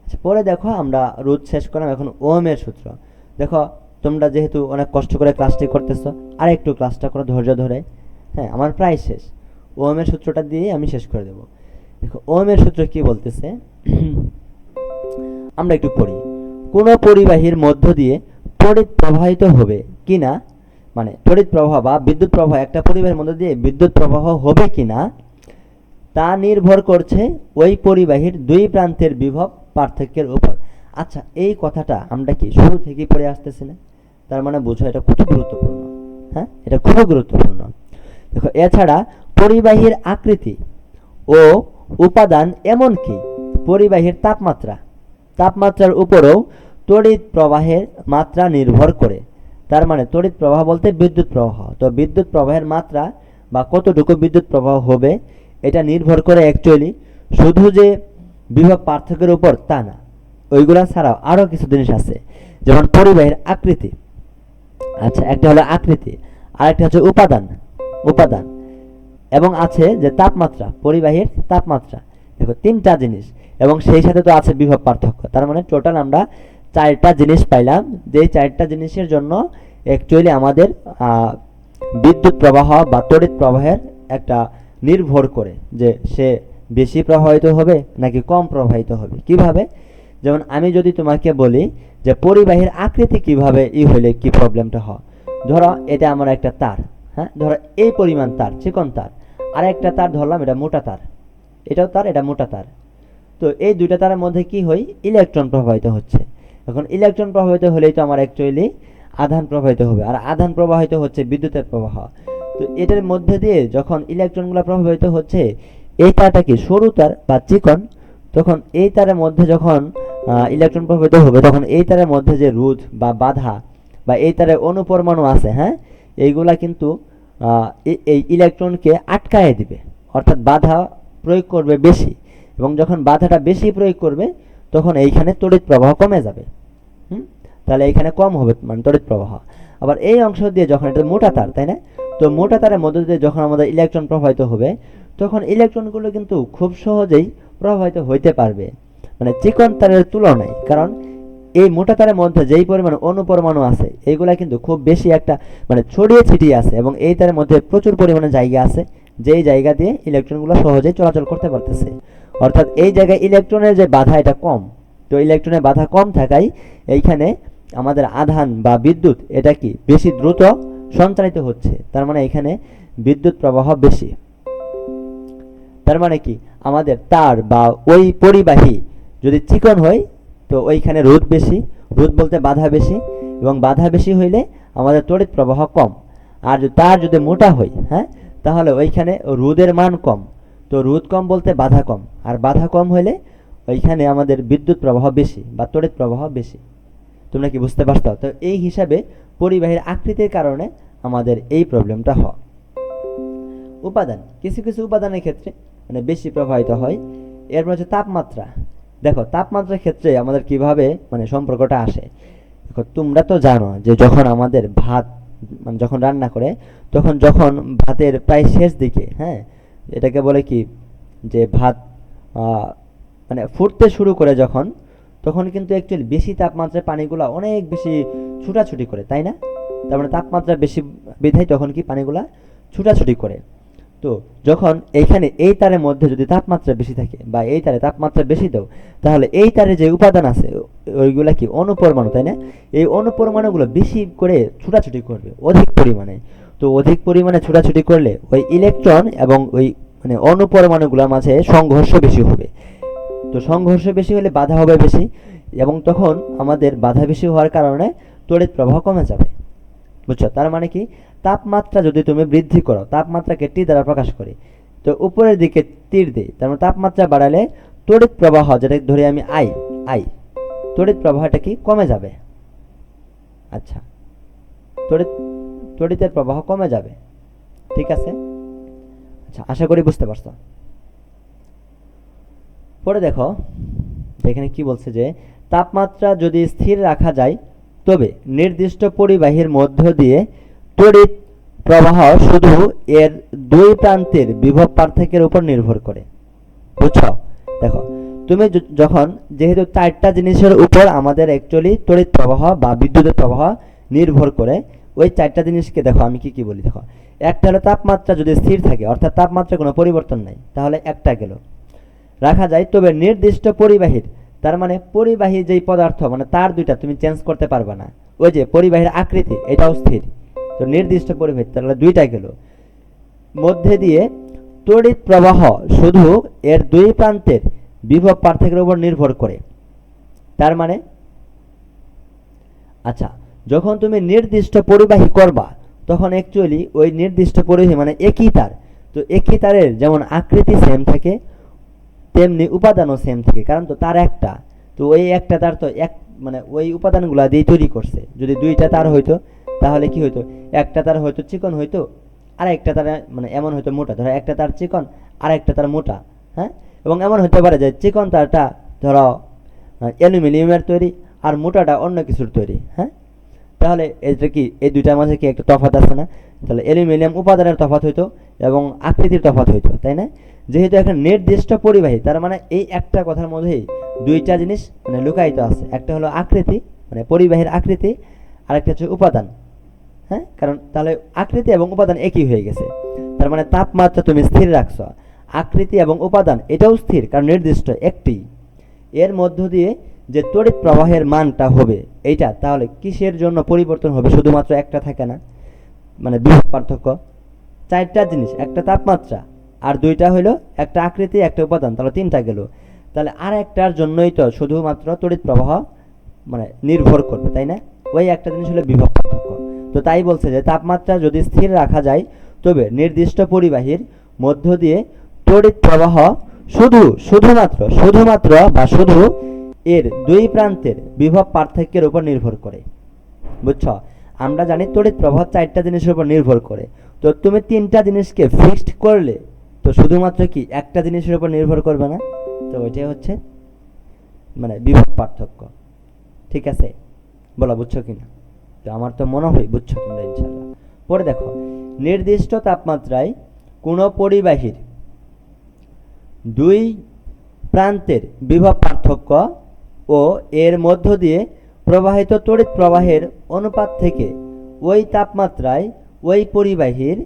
আচ্ছা, পরে দেখো আমরা রোধ শেষ করলাম, এখন ওহমের সূত্র। দেখো তোমরা যেহেতু অনেক কষ্ট করে ক্লাসটি করতেছো, আর একটু ক্লাসটা করো ধৈর্য ধরে। হ্যাঁ, আমার প্রায় শেষ। ওহমের সূত্রটা দিয়ে আমি শেষ করে দেব। দেখো ওহমের সূত্র কি বলতেছে, আমরা একটু পড়ি। কোন পরিবাহীর মধ্য দিয়ে তড়িৎ প্রবাহিত হবে কিনা, মানে তড়িৎ প্রবাহ বা বিদ্যুৎ প্রবাহ, একটা পরিবাহীর মধ্য দিয়ে বিদ্যুৎ প্রবাহ হবে কিনা তা নির্ভর করছে ওই পরিবাহীর দুই প্রান্তের বিভব পার্থক্যের উপর। আচ্ছা, এই কথাটা আমরা কি শুরু থেকেই পড়ে আসতেছি না? তার মানে বুঝো এটা খুব গুরুত্বপূর্ণ। হ্যাঁ, এটা খুব গুরুত্বপূর্ণ। দেখো, এছাড়া পরিবাহীর আকৃতি ও উপাদান, এমনকি পরিবাহীর তাপমাত্রার উপরেও তড়িৎ প্রবাহের মাত্রা নির্ভর করে। তার মানে তড়িৎ প্রবাহ বলতে বিদ্যুৎ প্রবাহ, তো বিদ্যুৎ প্রবাহের মাত্রা বা কতটুকু বিদ্যুৎ প্রবাহ হবে এটা নির্ভর করে অ্যাকচুয়ালি শুধু যে বিভব পার্থক্যের উপর তা না, ওইগুলা ছাড়াও আরও কিছু জিনিস আছে, যেমন পরিবাহীর আকৃতি। আচ্ছা, একটা হলো আকৃতি, আরেকটা হচ্ছে উপাদান এবং আছে যে তাপমাত্রা, পরিবাহীর তাপমাত্রা। দেখো, তিনটা জিনিস, এবং সেই সাথে তো আছে বিভব পার্থক্য। তার মানে টোটাল আমরা চারটা জিনিস পাইলাম, যে চারটা জিনিসের জন্য অ্যাকচুয়ালি আমাদের বিদ্যুৎ প্রবাহ বা তড়িৎ প্রবাহের একটা নির্ভর করে যে সে বেশি প্রবাহিত হবে নাকি কম প্রবাহিত হবে। কিভাবে? যেমন আমি যদি তোমাকে বলি যে পরিবাহীর আকৃতি কিভাবে হইলে কি প্রবলেমটা হয়। ধরো এটা আমার একটা তার, হ্যাঁ, ধরো এই পরিমাণ তার, চিকন তার, আর একটা তার ধরলাম এটা মোটা তার, এটাও তার, এটা মোটা তার। তো এই দুইটা তারের মধ্যে কি হয়, ইলেকট্রন প্রবাহিত হচ্ছে। এখন ইলেকট্রন প্রবাহিত হলেই তো আমার অ্যাকচুয়ালি আধান প্রবাহিত হবে, আর আধান প্রবাহিত হচ্ছে বিদ্যুতের প্রবাহ। তো এটার মধ্যে দিয়ে যখন ইলেকট্রনগুলো প্রবাহিত হচ্ছে, এই তারটা কি সরু তার বা চিকন, তখন এই তারের মধ্যে যখন ইলেকট্রন প্রবাহিত হবে, তখন এই তারের মধ্যে যে রোধ বা বাধা বা এই তারের অনুপরমাণু আছে, হ্যাঁ, এইগুলা কিন্তু এই ইলেকট্রনকে আটকায় দিবে, অর্থাৎ বাধা প্রয়োগ করবে বেশি, এবং যখন বাধাটা বেশি প্রয়োগ করবে তখন এইখানে তড়িৎ প্রবাহ কমে যাবে। তাহলে এইখানে কম হবে মানে তড়িৎ প্রবাহ। আবার এই অংশ দিয়ে যখন এটা মোটা তার, তাই না, তো মোটা তারের মধ্যে দিয়ে যখন আমাদের ইলেকট্রন প্রবাহিত হবে, তখন ইলেকট্রনগুলো কিন্তু খুব সহজেই প্রবাহিত হইতে পারবে মানে চিকন তারের তুলনায়। কারণ এই মোটা তারের মধ্যে যেই পরিমাণ অনুপরমাণু আছে, এইগুলা কিন্তু খুব বেশি একটা মানে ছড়িয়ে ছিটিয়ে আছে, এবং এই তারের মধ্যে প্রচুর পরিমাণে জায়গা আছে, যেই জায়গা দিয়ে ইলেকট্রনগুলো সহজেই চলাচল করতে পারতেছে। অর্থাৎ এই জায়গায় ইলেকট্রনের যে বাধা এটা কম, তো ইলেকট্রনের বাধা কম থাকায় এইখানে আমাদের আধান বা বিদ্যুৎ এটা কি বেশি দ্রুত সঞ্চালিত হচ্ছে। তার মানে এখানে বিদ্যুৎ প্রবাহ বেশি। তার মানে কি আমাদের তার বা ওই পরিবাহী যদি চিকন হয়, তো ওইখানে রোধ বেশি, রোধ বলতে বাধা বেশি, এবং বাধা বেশি হইলে আমাদের তড়িৎ প্রবাহ কম। আর তার যদি মোটা হয়, হ্যাঁ, তাহলে ওইখানে রোধের মান কম, তো রোধ কম বলতে বাধা কম, আর বাধা কম হইলে ওইখানে আমাদের বিদ্যুৎ প্রবাহ বেশি বা তড়িৎ প্রবাহ বেশি। তোমরা কি বুঝতে পারছো? তো এই হিসাবে পরিবাহীর আকৃতির কারণে আমাদের এই প্রবলেমটা হয়। উপাদান, কিছু কিছু উপাদানের ক্ষেত্রে মানে বেশি প্রবাহিত হয়। এরপর হচ্ছে তাপমাত্রা। দেখো, তাপমাত্রার ক্ষেত্রে আমাদের কিভাবে মানে সম্পর্কটা আসে। দেখো, তোমরা তো জানো যে যখন আমাদের ভাত মানে যখন রান্না করে, যখন ভাতের প্রায় শেষ দিকে, হ্যাঁ, এটাকে বলে কি যে ভাত মানে ফুটতে শুরু করে যখন, তখন কিন্তু অ্যাকচুয়ালি বেশি তাপমাত্রায় পানিগুলা অনেক বেশি ছুটাছুটি করে, তাই না? তার মানে তাপমাত্রা বেশি বিধায় তখন কি পানিগুলা ছুটাছুটি করে। তো যখন এইখানে এই তারের মধ্যে যদি তাপমাত্রা বেশি থাকে বা এই তারে তাপমাত্রা বেশি দাও, তাহলে এই তারে যে উপাদান আছে ওইগুলা কি অনুপরমাণু, তাই না? এই অনুপরমাণুগুলো বেশি করে ছুটাছুটি করবে অধিক পরিমাণে। তো অধিক পরিমাণে ছুটাছুটি করলে ওই ইলেকট্রন এবং ওই মানে অনুপরমাণুগুলোর মাঝে সংঘর্ষ বেশি হবে। তো সংঘর্ষ বেশি হলে বাধা হবে বেশি, এবং তখন আমাদের বাধা বেশি হওয়ার কারণে তড়িৎ প্রবাহ কমে যাবে। বুঝছো? তার মানে কি তাপমাত্রা যদি তুমি বৃদ্ধি করো, তাপমাত্রাকে টি দ্বারা প্রকাশ করি, তো উপরের দিকে তীর দেই, তার মানে তাপমাত্রা বাড়ালে তড়িৎ প্রবাহ, যেটা ধরি আমি আই, তড়িৎ প্রবাহটা কি কমে যাবে। আচ্ছা, তড়িতের প্রবাহ কমে যাবে, ঠিক আছে? আচ্ছা, আশা করি বুঝতে পারছো। পরে দেখো এখানে কি বলছে যে তাপমাত্রা যদি স্থির রাখা যায়, তবে নির্দিষ্ট পরিবাহীর মধ্য দিয়ে তড়িৎ প্রবাহ শুধু এর দুই প্রান্তের বিভব পার্থক্যের উপর নির্ভর করে। বুঝছো? দেখো, তুমি যখন যেহেতু চারটা জিনিসের উপর আমাদের অ্যাকচুয়ালি তড়িৎ প্রবাহ বা বিদ্যুতের প্রবাহ নির্ভর করে, ওই চারটা জিনিসকে দেখো আমি কি কি বলি। দেখো, একটা হলো তাপমাত্রা যদি স্থির থাকে, অর্থাৎ তাপমাত্রা কোনো পরিবর্তন নাই, তাহলে একটা গেল। রাখা যায় তবে নির্দিষ্ট পরিবাহীর, তার মানে পরিবাহী যেই পদার্থ মানে তার দুইটা তুমি চেঞ্জ করতে পারবে না, ওই যে পরিবাহীর আকৃতি এটাও স্থির, তো নির্দিষ্ট পরিবাহী তাহলে দুইটা গেল। মধ্যে দিয়ে তড়িৎ প্রবাহ শুধু এর দুই প্রান্তের বিভব পার্থক্যের উপর নির্ভর করে। তার মানে আচ্ছা, যখন তুমি নির্দিষ্ট পরিবাহী করবা তখন অ্যাকচুয়ালি ওই নির্দিষ্ট পরিবাহী মানে একই তার, তো একই তারের যেমন আকৃতি সেম থাকে তেমনি উপাদানও সেম থাকে, কারণ তো তার একটা, তো ওই একটা তার তো এক মানে ওই উপাদানগুলা দিয়ে তৈরি করছে। যদি দুইটা তার হইতো তাহলে কি হইতো, একটা তার হয়তো চিকন হইতো আর একটা তার মানে এমন হয়তো মোটা, ধরো একটা তার চিকন আর একটা তার মোটা, হ্যাঁ, এবং এমন হতে পারে যে চিকন তারটা ধরো অ্যালুমিনিয়ামের তৈরি আর মোটাটা অন্য কিছুর তৈরি, হ্যাঁ, তাহলে এটা কি এই দুইটার মাঝে কি একটা তফাৎ আছে না? তাহলে অ্যালুমিনিয়াম উপাদানের তফাৎ হইতো এবং আকৃতির তফাৎ হইতো, তাই না? যেহেতু একটা নির্দিষ্ট পরিবাহী, তার মানে এই একটা কথার মধ্যেই দুইটা জিনিস মানে লুকায়িত আছে, একটা হলো আকৃতি মানে পরিবাহীর আকৃতি, আর একটা হচ্ছে উপাদান, হ্যাঁ, কারণ তাহলে আকৃতি এবং উপাদান একই হয়ে গেছে, তার মানে তাপমাত্রা তুমি স্থির রাখছো, আকৃতি এবং উপাদান এটাও স্থির কারণ নির্দিষ্ট একটি। এর মধ্য দিয়ে যে তড়িৎ প্রবাহের মানটা হবে এইটা, তাহলে কিসের জন্য পরিবর্তন হবে? শুধুমাত্র একটা থাকে না, মানে বিভব পার্থক্য, চারটা জিনিস, একটা তাপমাত্রা আর দুইটা হইলো একটা আকৃতি একটা উপাদান, তাহলে তিনটা গেল। তাহলে আর একটার জন্যই তো শুধুমাত্র তড়িৎ প্রবাহ মানে নির্ভর করবে, তাই না? ওই একটা জিনিস হলো বিভব পার্থক্য। তো তাই বলছে যে তাপমাত্রা যদি স্থির রাখা যায় তবে নির্দিষ্ট পরিবাহীর মধ্য দিয়ে তড়িৎ প্রবাহ শুধুমাত্র বা শুধু এর দুই প্রান্তের বিভব পার্থক্যের উপর নির্ভর করে। বুঝছ? আমরা জানি তড়িৎ প্রবাহ চারটা জিনিসের উপর নির্ভর করে, তো তুমি তিনটা জিনিসকে ফিক্সড করলে তো শুধুমাত্র কি একটা জিনিসের উপর নির্ভর করবে না, তো ওইটাই হচ্ছে মানে বিভব পার্থক্য। ঠিক আছে, বলা বুঝছো কিনা? তো আমার তো মনে হয় বুঝছো তোমরা ইনশাল্লাহ। পরে দেখো, নির্দিষ্ট তাপমাত্রায় কোনো পরিবাহীর দুই প্রান্তের বিভব পার্থক্য ও এর মধ্য দিয়ে প্রবাহিত তড়িৎ প্রবাহের অনুপাত থেকে ওই তাপমাত্রায় ওই পরিবাহীর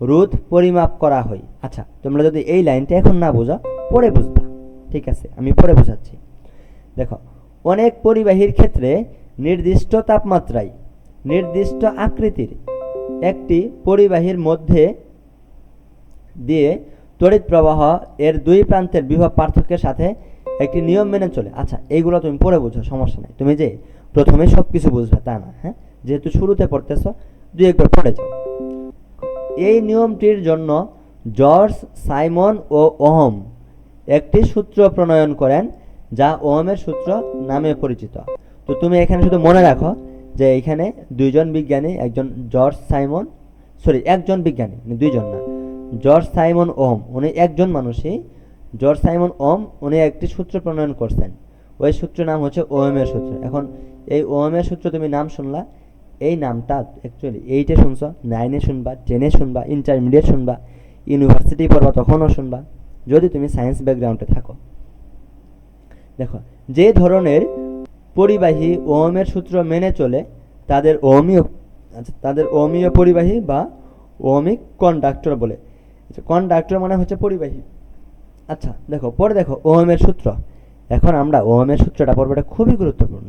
রোধ পরিমাপ করা হয়। আচ্ছা, তোমরা যদি এই লাইনটা এখন না বোঝা পরে বুঝবা, ঠিক আছে, আমি পরে বোঝাচ্ছি। দেখো, অনেক পরিবাহীর ক্ষেত্রে নির্দিষ্ট তাপমাত্রায় নির্দিষ্ট আকৃতির একটি পরিবাহীর মধ্যে দিয়ে তড়িৎ প্রবাহ এর দুই প্রান্তের বিভব পার্থক্যের সাথে একটি নিয়ম মেনে চলে। আচ্ছা, এইগুলো তুমি পরে বুঝো, সমস্যা নেই, তুমি যে প্রথমে সব কিছু বুঝবে তা না, হ্যাঁ, যেহেতু শুরুতে পড়তেছ দুই একবার পড়ে যাও। এই নিয়মটির জন্য জর্জ সাইমন ও ওহম একটি সূত্র প্রণয়ন করেন যা ওহমের সূত্র নামে পরিচিত। তো তুমি এখানে শুধু মনে রাখো যে এখানে দুইজন বিজ্ঞানী, একজন বিজ্ঞানী, দুইজন না, জর্জ সাইমন ওহম উনি একজন মানুষই, জর্জ সাইমন ওহম উনি একটি সূত্র প্রণয়ন করছেন, ওই সূত্রের নাম হচ্ছে ওহমের সূত্র। এখন এই ওহমের সূত্র তুমি নাম শুনলা, এই নামটা অ্যাকচুয়ালি 8-এ শুনছো, 9-এ শুনবা, 10-এ শুনবা, ইন্টারমিডিয়েট শুনবা, ইউনিভার্সিটি পড়বা তখনও শুনবা যদি তুমি সায়েন্স ব্যাকগ্রাউন্ডে থাকো। দেখো, যে ধরনের পরিবাহী ওহমের সূত্র মেনে চলে তাদের ওহমীয় পরিবাহী বা ওহমিক কন্ডাক্টর বলে। কন্ডাক্টর মানে হচ্ছে পরিবাহী। আচ্ছা দেখো, পরে দেখো ওহমের সূত্র। এখন আমরা ওহমের সূত্রটা পড়বো, এটা খুবই গুরুত্বপূর্ণ,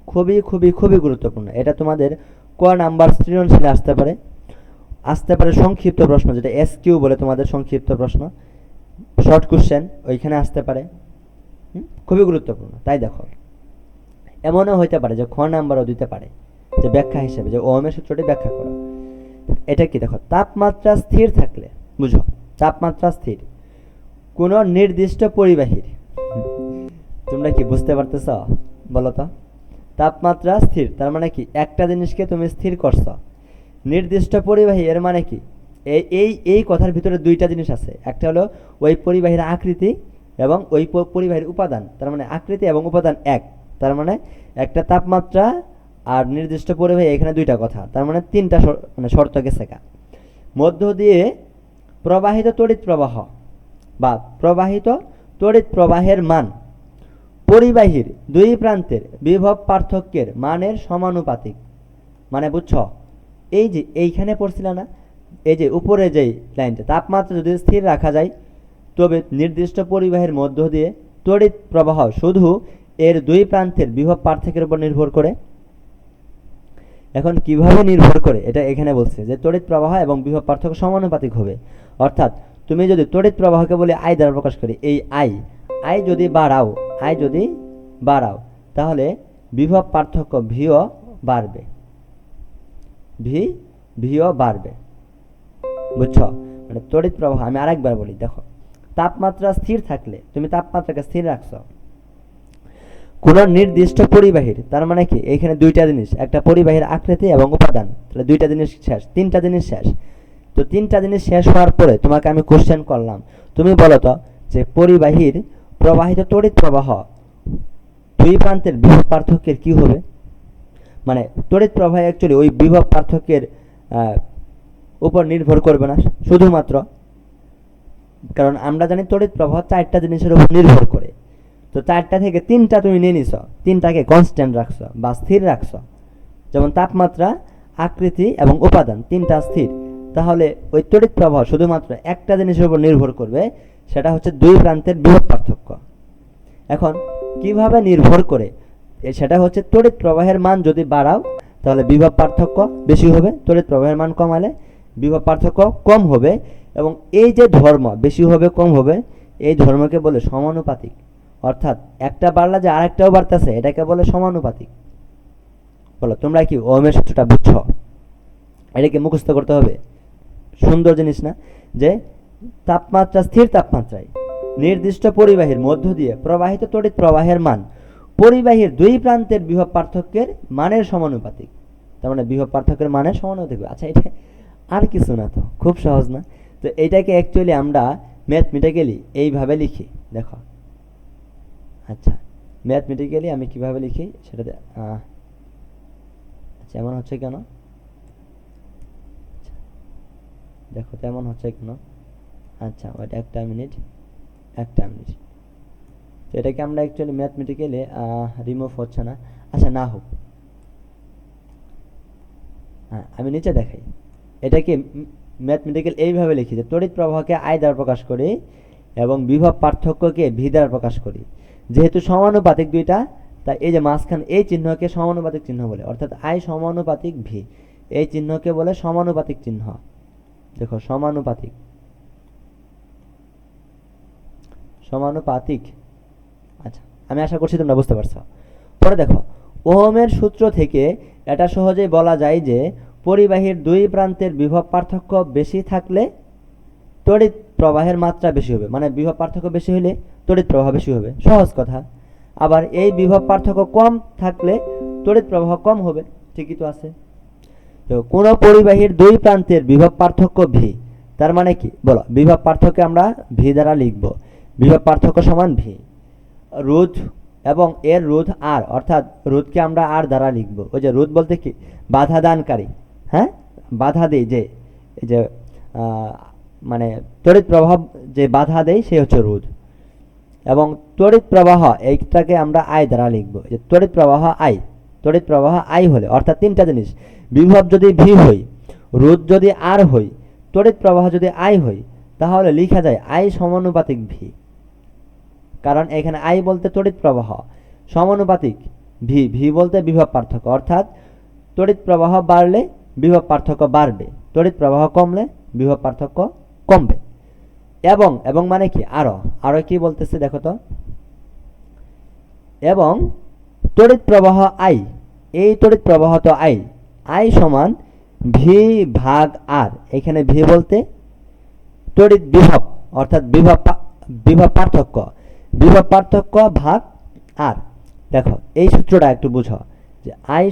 খুবই খুবই খুবই গুরুত্বপূর্ণ। এটা তোমাদের ক নাম্বার সৃজনশীলে আসতে পারে সংক্ষিপ্ত প্রশ্ন, যেটা SQ বলে তোমাদের সংক্ষিপ্ত প্রশ্ন, শর্ট কোশ্চেন ওইখানে আসতে পারে, খুবই গুরুত্বপূর্ণ। তাই দেখো, এমনও হইতে পারে যে খ নাম্বারও দিতে পারে যে ব্যাখ্যা হিসেবে যে ওহমের সূত্রটি ব্যাখ্যা করো। এটা কি, দেখো, তাপমাত্রা স্থির থাকলে, বুঝো, তাপমাত্রা স্থির কোন নির্দিষ্ট পরিবাহীর, তোমরা কি বুঝতে পারতেছ? বলো তো, তাপমাত্রা স্থির তার মানে কি একটা জিনিসকে তুমি স্থির করছো। নির্দিষ্ট পরিবাহী এর মানে কি, এই কথার ভিতরে দুইটা জিনিস আছে, একটা হলো ওই পরিবাহীর আকৃতি এবং ওই পরিবাহীর উপাদান, তার মানে আকৃতি এবং উপাদান এক, তার মানে একটা তাপমাত্রা আর নির্দিষ্ট পরিবাহী, এখানে দুইটা কথা, তার মানে তিনটা মানে শর্ত গেছে কা। মধ্য দিয়ে প্রবাহিত তড়িৎ প্রবাহ বা প্রবাহিত তড়িৎ প্রবাহের মান পরিবাহীর দুই প্রান্তের বিভব পার্থক্যের মানের সমানুপাতিক। মানে বুঝছ, এই যে এইখানে পড়ছিল না, এই যে উপরে যেই লাইনটা, তাপমাত্রা যদি স্থির রাখা যায় তবে নির্দিষ্ট পরিবাহীর মধ্য দিয়ে তড়িৎ প্রবাহ শুধু এর দুই প্রান্তের বিভব পার্থক্যের উপর নির্ভর করে। এখন কিভাবে নির্ভর করে এটা এখানে বলছে যে তড়িৎ প্রবাহ এবং বিভব পার্থক্য সমানুপাতিক হবে। অর্থাৎ তুমি যদি তড়িৎ প্রবাহকে বলে আই দ্বারা প্রকাশ করি, এই আই যদি বাড়াও তাহলে বিভব পার্থক্য ভিও বাড়বে। বুঝছো? মানে তড়িৎ প্রবাহ, আমি আরেকবার বলি, দেখো তাপমাত্রা স্থির থাকলে তুমি তাপমাত্রাকে স্থির রাখছো কোন নির্দিষ্ট পরিবাহীর, তার মানে কি এখানে দুইটা জিনিস, একটা পরিবাহীর আকৃতি এবং উপাদান, তাহলে দুইটা জিনিস শেষ, তিনটা জিনিস শেষ। তো তিনটা জিনিস শেষ হওয়ার পরে তোমাকে আমি কোশ্চেন করলাম, তুমি বলো তো যে পরিবাহীর প্রবাহিত তড়িৎ প্রবাহ দুই প্রান্তের বিভব পার্থক্যের কি হবে। মানে তড়িৎ প্রবাহ অ্যাকচুয়ালি ওই বিভব পার্থক্যের উপর নির্ভর করবে না শুধুমাত্র, কারণ আমরা জানি তড়িৎ প্রবাহ চারটা জিনিসের উপর নির্ভর করে। তো চারটা থেকে তিনটা তুমি নিয়ে নিছ, তিনটাকে কনস্ট্যান্ট রাখছো বা স্থির রাখছো, যেমন তাপমাত্রা, আকৃতি এবং উপাদান তিনটা স্থির। তাহলে ওই তড়িৎ প্রবাহ শুধুমাত্র একটা জিনিসের উপর নির্ভর করবে, সেটা হচ্ছে দুই প্রান্তের বিভব পার্থক্য। এখন কিভাবে নির্ভর করে, সেটা হচ্ছে তড়িৎ প্রবাহের মান যদি বাড়াও তাহলে বিভব পার্থক্য বেশি হবে, তড়িৎ প্রবাহের মান কমালে বিভব পার্থক্য কম হবে। এবং এই যে ধর্ম বেশি হবে কম হবে, এই ধর্মকে বলে সমানুপাতিক। অর্থাৎ একটা বাড়লে যে আরেকটাও বাড়তেছে, এটাকে বলে সমানুপাতিক। বলো তোমরা কি ওহমের সূত্রটা বুঝছো? এটাকে মুখস্থ করতে হবে, সুন্দর জিনিস না? যে তাপমাত্রা স্থির তাপমাত্রায় নির্দিষ্ট পরিবাহীর মধ্য দিয়ে প্রবাহিত তড়িৎ প্রবাহের মান পরিবাহীর দুই প্রান্তের বিভব পার্থক্যের মানের সমানুপাতিক। তার মানে বিভব পার্থক্যের মানের সমানুপাতিক। আচ্ছা, এটা আর কিছু না, তো খুব সহজ না? তো এটাকে অ্যাকচুয়ালি আমরা ম্যাথমেটিক্যালি এইভাবে লিখি, দেখো। আচ্ছা, ম্যাথমেটিক্যালি আমি কিভাবে লিখি সেটা আচ্ছা, এমন হচ্ছে কেন? দেখো তো এমন হচ্ছে কেন? আচ্ছা, ওইটা একটা মিনিট। তো এটাকে আমরা অ্যাকচুয়ালি ম্যাথমেটিক্যালি রিমুভ হচ্ছে না। আচ্ছা, না হোক, হ্যাঁ আমি নিচে দেখাই। এটাকে ম্যাথমেটিক্যাল এইভাবে লিখি যে তড়িৎ প্রবাহকে আই দ্বারা প্রকাশ করি এবং বিভব পার্থক্যকে ভি দ্বারা প্রকাশ করি। যেহেতু সমানুপাতিক দুইটা, তাই এই যে মাঝখানে এই চিহ্নকে সমানুপাতিক চিহ্ন বলে, অর্থাৎ আই সমানুপাতিক ভি, এই চিহ্নকে বলে সমানুপাতিক চিহ্ন। দেখো সমানুপাতিক। আচ্ছা, আমি আশা করছি তোমরা বুঝতে পারছো। পরে দেখো, ওহমের সূত্র থেকে এটা সহজেই বলা যায় যে পরিবাহীর দুই প্রান্তের বিভব পার্থক্য বেশি থাকলে তড়িৎ প্রবাহের মাত্রা বেশি হবে। মানে বিভব পার্থক্য বেশি হলে তড়িৎ প্রবাহ বেশি হবে, সহজ কথা। আবার এই বিভব পার্থক্য কম থাকলে তড়িৎ প্রবাহ কম হবে, ঠিকই তো আছে। তো কোন পরিবাহীর দুই প্রান্তের বিভব পার্থক্য ভি, তার মানে কি বলো, বিভব পার্থক্য আমরা ভি দ্বারা লিখব। বিভব পার্থক্য সমান ভি। রোধ এবং এর রোধ আর, অর্থাৎ রোধকে আমরা আর দ্বারা লিখব। ওই যে রোধ বলতে কি, বাধা দানকারী, হ্যাঁ, বাধা দেয় যে, এই যে মানে তড়িৎ প্রবাহ যে বাধা দেয় সে হচ্ছে রোধ। এবং তড়িৎ প্রবাহ এইটাকে আমরা আই দ্বারা লিখব। যে তড়িৎ প্রবাহ আই হলে, অর্থাৎ তিনটা জিনিস, বিভব যদি ভি হই, রোধ যদি আর হই, তড়িৎ প্রবাহ যদি আই হই, তাহলে লিখা যায় আই সমানুপাতিক ভি। কারণ এখানে আই বলতে তড়িৎ প্রবাহ, সমানুপাতিক ভি বলতে বিভব পার্থক্য। অর্থাৎ তড়িৎ প্রবাহ বাড়লে বিভব পার্থক্য বাড়বে, তড়িৎ প্রবাহ কমলে বিভব পার্থক্য কমবে। এবং মানে কি, আরো কি বলতেছে দেখো তো। এবং তড়িৎ প্রবাহ আই, এই তড়িৎ প্রবাহ তো আই সমান ভি ভাগ আর। এখানে ভি বলতে তড়িৎ বিভব, অর্থাৎ বিভব পার্থক্য ভাগ আর। দেখো এই সূত্রটা একটু বুঝো যে আই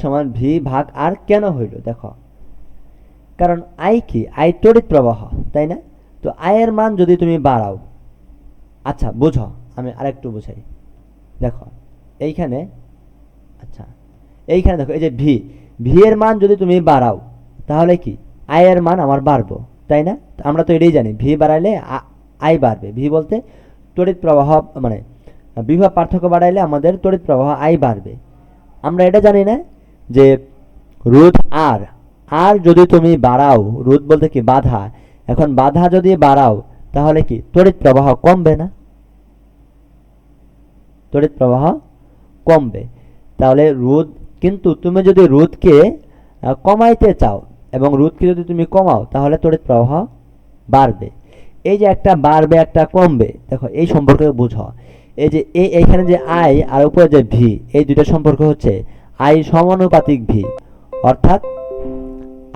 সমান ভি ভাগ আর কেন হইল। দেখো, কারণ আই কি, আই তড়িৎ প্রবাহ, তাই না? তো আয়ের মান যদি তুমি বাড়াও, আচ্ছা বুঝো, আমি আরেকটু বুঝাই। দেখো এইখানে, আচ্ছা এইখানে দেখো, এই যে ভি এর মান যদি তুমি বাড়াও তাহলে কি আয়ের মান আমার বাড়বো, তাই না? আমরা তো এটাই জানি, ভি বাড়াইলে আই বাড়বে। ভি বলতে তড়িৎ প্রবাহ, মানে বিভব পার্থক্য বাড়াইলে আমাদের তড়িৎ প্রবাহ আই বাড়বে। আমরা এটা জানি না যে রোধ আর যদি তুমি বাড়াও, রোধ বলতে কি বাধা, এখন বাধা যদি বাড়াও তাহলে কি তড়িৎ প্রবাহ কমবে না? তড়িৎ প্রবাহ কমবে। তাহলে রোধ, কিন্তু তুমি যদি রোধকে কমাইতে চাও এবং রোধকে যদি তুমি কমাও তাহলে তড়িৎ প্রবাহ বাড়বে। এই যে একটা বাড়বে একটা কমবে, দেখো এই সম্পর্কে বুঝো। এই যে এইখানে যে আই আর উপরে যে ভি, এই দুটো সম্পর্ক হচ্ছে আই সমানুপাতিক ভি, অর্থাৎ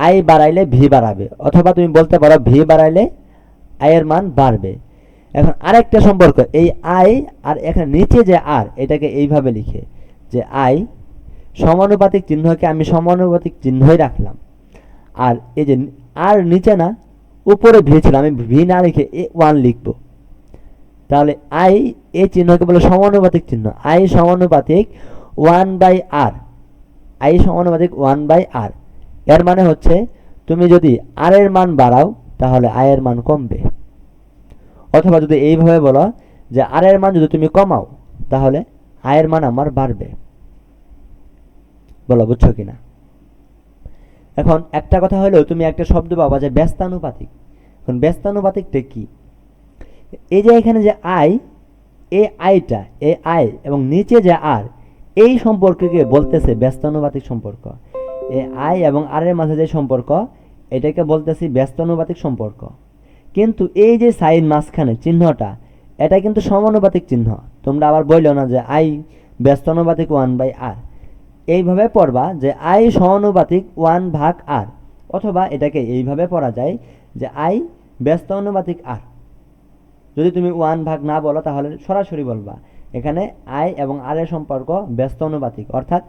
আই বাড়াইলে ভি বাড়াবে, অথবা তুমি বলতে পারো ভি বাড়াইলে আই এর মান বাড়বে। এখন আরেকটা সম্পর্ক, এই আই আর এখানে নিচে যে আর, এটাকে এইভাবে লিখে যে আই সমানুপাতিক চিহ্নকে আমি সমানুপাতিক চিহ্নই রাখলাম, আর এই যে আর নিচে না উপরে ভি ছিল, আমি ভি না লিখে এ ওয়ান লিখবো। তাহলে আই এই চিহ্নকে বলে সমানুপাতিক চিহ্ন, আই সমানুপাতিক ওয়ান বাই আর, আই সমানুপাতিক ওয়ান বাই আর। এর মানে হচ্ছে তুমি যদি আর এর মান বাড়াও তাহলে আই এর মান কমবে, অথবা যদি এইভাবে বলো যে আর এর মান যদি তুমি কমাও তাহলে আই এর মান আমার বাড়বে। বলো বুঝছো কিনা? এখন একটা কথা হলো, তুমি একটা শব্দ পাবা যে ব্যস্তানুপাতিক। এখন ব্যস্তানুপাতিকটা কি? এই যে এখানে যে আই, এই আইটা, এই আই এবং নিচে যে আর, এই সম্পর্ককে বলতেছে ব্যস্তানুপাতিক সম্পর্ক। এই আই এবং আর এর মাঝে যে সম্পর্ক, এটাকে বলতেছি ব্যস্তানুপাতিক সম্পর্ক। কিন্তু এই যে সাইন মাঝখানে চিহ্নটা, এটা কিন্তু সমানুপাতিক চিহ্ন। তোমরা আবার বললো না যে আই ব্যস্তানুপাতিক ওয়ান বাই আর, এইভাবে পড়বা যে আই সমানুপাতিক ওয়ান ভাগ আর, অথবা এটাকে এইভাবে পড়া যায় যে আই ব্যস্তানুপাতিক আর। যদি তুমি ওয়ান ভাগ না বলো তাহলে সরাসরি বলবা এখানে আই এবং আর এর সম্পর্ক ব্যস্তানুপাতিক, অর্থাৎ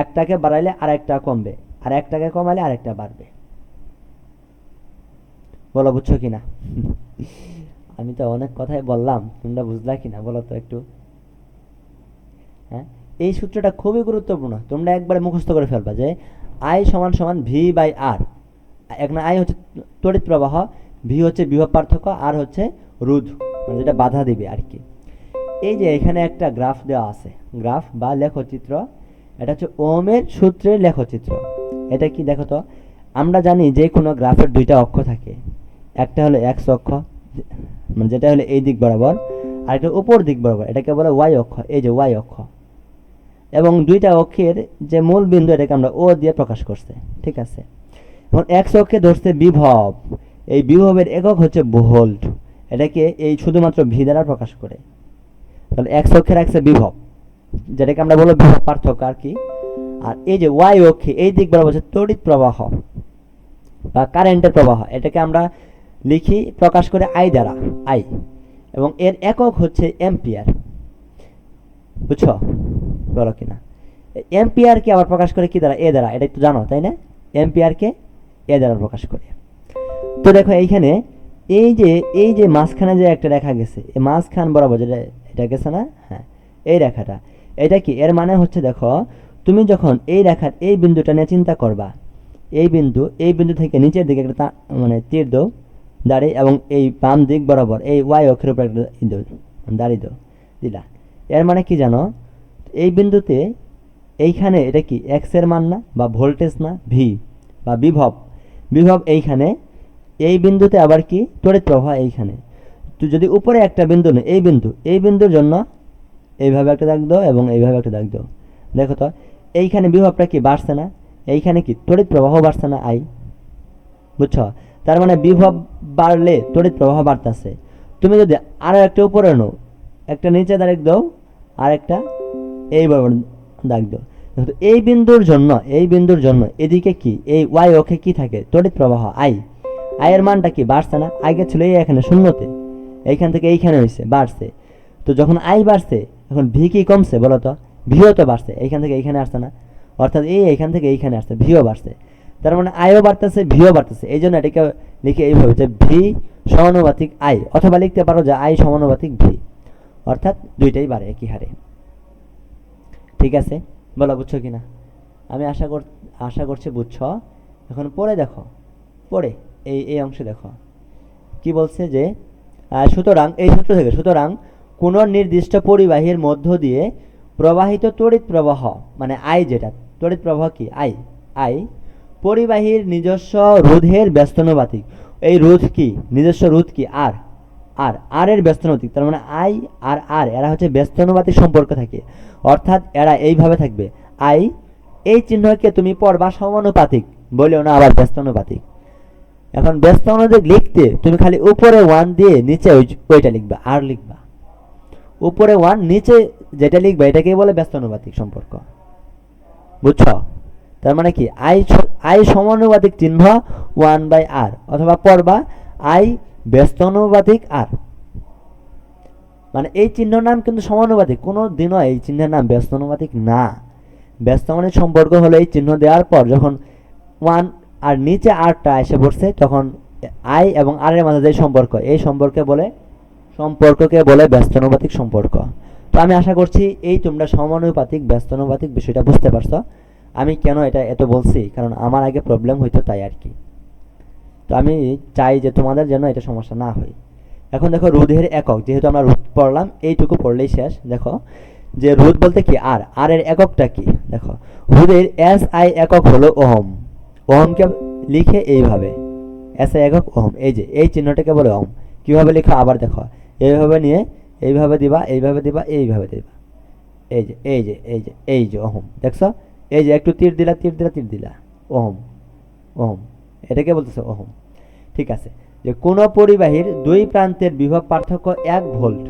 একটাকে বাড়াইলে আর একটা কমবে, আর একটাকে কমাইলে আরেকটা বাড়বে। বলো বুঝছো কিনা? আমি তো অনেক কথাই বললাম, তোমরা বুঝলা কিনা বলো তো একটু। হ্যাঁ, এই সূত্রটা খুবই গুরুত্বপূর্ণ, তোমরা একবারে মুখস্থ করে ফেলবা যে আই সমান সমান ভি বাই আর। এখন আই হচ্ছে তড়িৎ প্রবাহ, ভি হচ্ছে বিভব পার্থক্য, আর হচ্ছে রোধ, মানে যেটা বাধা দিবে আর কি। এই যে এখানে একটা গ্রাফ দেওয়া আছে, গ্রাফ বা লেখচিত্র, এটা হচ্ছে ওহমের সূত্রের লেখচিত্র। এটা কি দেখো তো, আমরা জানি যে কোনো গ্রাফের দুইটা অক্ষ থাকে, একটা হলো এক্স অক্ষ, মানে যেটা হলো এই দিক বরাবর, আর একটা উপর দিক বরাবর, এটাকে বলে ওয়াই অক্ষ। এই যে ওয়াই অক্ষ, এবং দুইটা অক্ষের যে মূল বিন্দু এটাকে আমরা ও দিয়ে প্রকাশ করছে, ঠিক আছে। এখন এক্স অক্ষে ধরছে বিভব, এই বিভবের একক হচ্ছে ভোল্ট, এটাকে এই শুধুমাত্র ভি দ্বারা প্রকাশ করে। তাহলে এক্স অক্ষে রাখছে বিভব, যেটাকে আমরা বলবো বিভব পার্থক্য আর কি। আর এই যে ওয়াই অক্ষে এই দিক বরাবর হচ্ছে তড়িৎ প্রবাহ বা কারেন্টের প্রবাহ, এটাকে আমরা লিখি প্রকাশ করে আই দ্বারা, আই, এবং এর একক হচ্ছে এম্পিয়ার। বুঝছো বলো কিনা? এম্পিয়ারকে আবার প্রকাশ করে কি দ্বারা? এ দ্বারা, এটা একটু জানো তাই না? এম্পিয়ারকে এ দ্বারা প্রকাশ করে। তো দেখো এইখানে এই যে মাঝখানে যে একটা রেখা গেছে, এই মাঝখান বরাবর যেটা এটা গেছে না, হ্যাঁ এই রেখাটা, এটা কি? এর মানে হচ্ছে দেখো, তুমি যখন এই রেখার এই বিন্দুটা নিয়ে চিন্তা করবা, এই বিন্দু থেকে নিচের দিকে একটা মানে তীর দাও দাঁড়িয়ে, এবং এই বাম দিক বরাবর এই ওয়াই অক্ষের উপর একটা দাঁড়িয়ে দাও দিলা। এর মানে কি জানো? এই বিন্দুতে এইখানে এটা কি এক্স এর মান না, বা ভোল্টেজ না, ভি বা বিভব, বিভব এইখানে, এই বিন্দুতে আবার কি তড়িৎ প্রবাহ এইখানে। তো যদি উপরে একটা বিন্দু নেই, এই বিন্দুর জন্য এইভাবে একটা দাগ দাও এবং এইভাবে একটা দাগ দাও। দেখো তো এইখানে বিভবটা কি বাড়ছে না, এইখানে কি তড়িৎ প্রবাহ বাড়ছে না, আই। বুঝছো? তার মানে বিভব বাড়লে তড়িৎ প্রবাহ বাড়তেছে। তুমি যদি আরো একটা উপরে নাও, একটা নিচে দাগ দাও, আর একটা এইভাবে দাগ দাও। এই বিন্দুর জন্য এদিকে কি এই ওয়াই অক্ষে কি থাকে? তড়িৎ প্রবাহ আই। আয়ের মানটা কি বাড়ছে না? আগে ছিল এই এখানে শূন্যতে, এইখান থেকে এইখানে হয়েছে বাড়ছে। তো যখন আই বাড়ছে, এখন ভি কি কমছে বলো তো? ভিও তো বাড়ছে, এইখান থেকে এইখানে আসছে না, অর্থাৎ এইখান থেকে এইখানে আসছে, ভিও বাড়ছে। তার মানে আইও বাড়তেছে, ভিও বাড়তেছে। এই জন্য এটাকে লিখে এইভাবে যে ভি সমানুপাতিক আই, অথবা লিখতে পারো যে আই সমানুপাতিক ভি, অর্থাৎ দুইটাই বাড়ে একই হারে। ঠিক আছে, বলো বুঝছো কিনা? আমি আশা করছি বুঝছো। এখন পরে দেখো, পরে এই অংশে দেখো কি বলছে যে সুতরাং এই সূত্র থেকে, সুতরাং কোন নির্দিষ্ট পরিবাহীর মধ্য দিয়ে প্রবাহিত তড়িৎ প্রবাহ, মানে আই, যেটা তড়িৎ প্রবাহ কি আই, পরিবাহীর নিজস্ব রোধের ব্যস্তানুপাতিক। এই রোধ কি, নিজস্ব রোধ কি, আর আর আর এর ব্যস্তানুপাতিক, তার মানে আই আর আর এরা হচ্ছে ব্যস্তানুপাতিক সম্পর্ক থাকে, অর্থাৎ এরা এইভাবে থাকবে। আই, এই চিহ্নকে তুমি পড়বা সমানুপাতিক, বলিও না আবার ব্যস্তানুপাতিক। এখন ব্যস্তানুপাতিক লিখতে তুমি খালি উপরে ওয়ান দিয়ে নিচে ওইটা লিখবা, আর লিখবা। উপরে ওয়ান, নিচে যেটা লিখবা এটাকেই বলে ব্যস্তানুপাতিক সম্পর্ক, বুঝছো? তার মানে কি, আই সমানুপাতিক চিহ্ন ওয়ান বাই আর, অথবা পড়বা আই ব্যস্তানুপাতিক আর। মানে এই চিহ্নের নাম কিন্তু সমানুপাতিক, কোনো দিনও এই চিহ্নের নাম ব্যস্তানুপাতিক না। ব্যস্তানুপাতিক সম্পর্ক হলো এই চিহ্ন দেওয়ার পর যখন ওয়ান আর নিচে আরটা এসে পড়ছে, তখন আই এবং আর এর মাঝে যে সম্পর্ক, এই সম্পর্ককে বলে ব্যস্তানুপাতিক সম্পর্ক। তো আমি আশা করছি এই তোমরা সমানুপাতিক ব্যস্তানুপাতিক বিষয়টা বুঝতে পারছো। আমি কেন এটা এত বলছি, কারণ আমার আগে প্রবলেম হইতো, তাই আর কি। তো আমি চাই যে তোমাদের যেন এটা সমস্যা না হয়। এখন দেখো রোধের একক, যেহেতু আমরা রোধ পড়লাম, এইটুকু পড়লেই শেষ। দেখো যে রোধ বলতে কি, আর আর এর এককটা কি, দেখো রোধের এস আই একক হলো ওহম। ওহমকে লিখে এইভাবে, এস আই একক ওহম, এই যে এই চিহ্নটাকে বলে ওহম। কিভাবে লেখা, আবার দেখো এইভাবে নিয়ে এইভাবে দিবা, এইভাবে দিবা, এইভাবে দিবা, এই যে এই যে এই যে এই যে ওহম, দেখছো? এই যে একটু তীর দিলা, তীর দিলা, তীর দিলা, ওহম ওহম, এটাকে বলতেছে ওহম। ঠিক আছে, যে কোনো পরিবাহীর দুই প্রান্তের বিভব পার্থক্য 1 ভোল্ট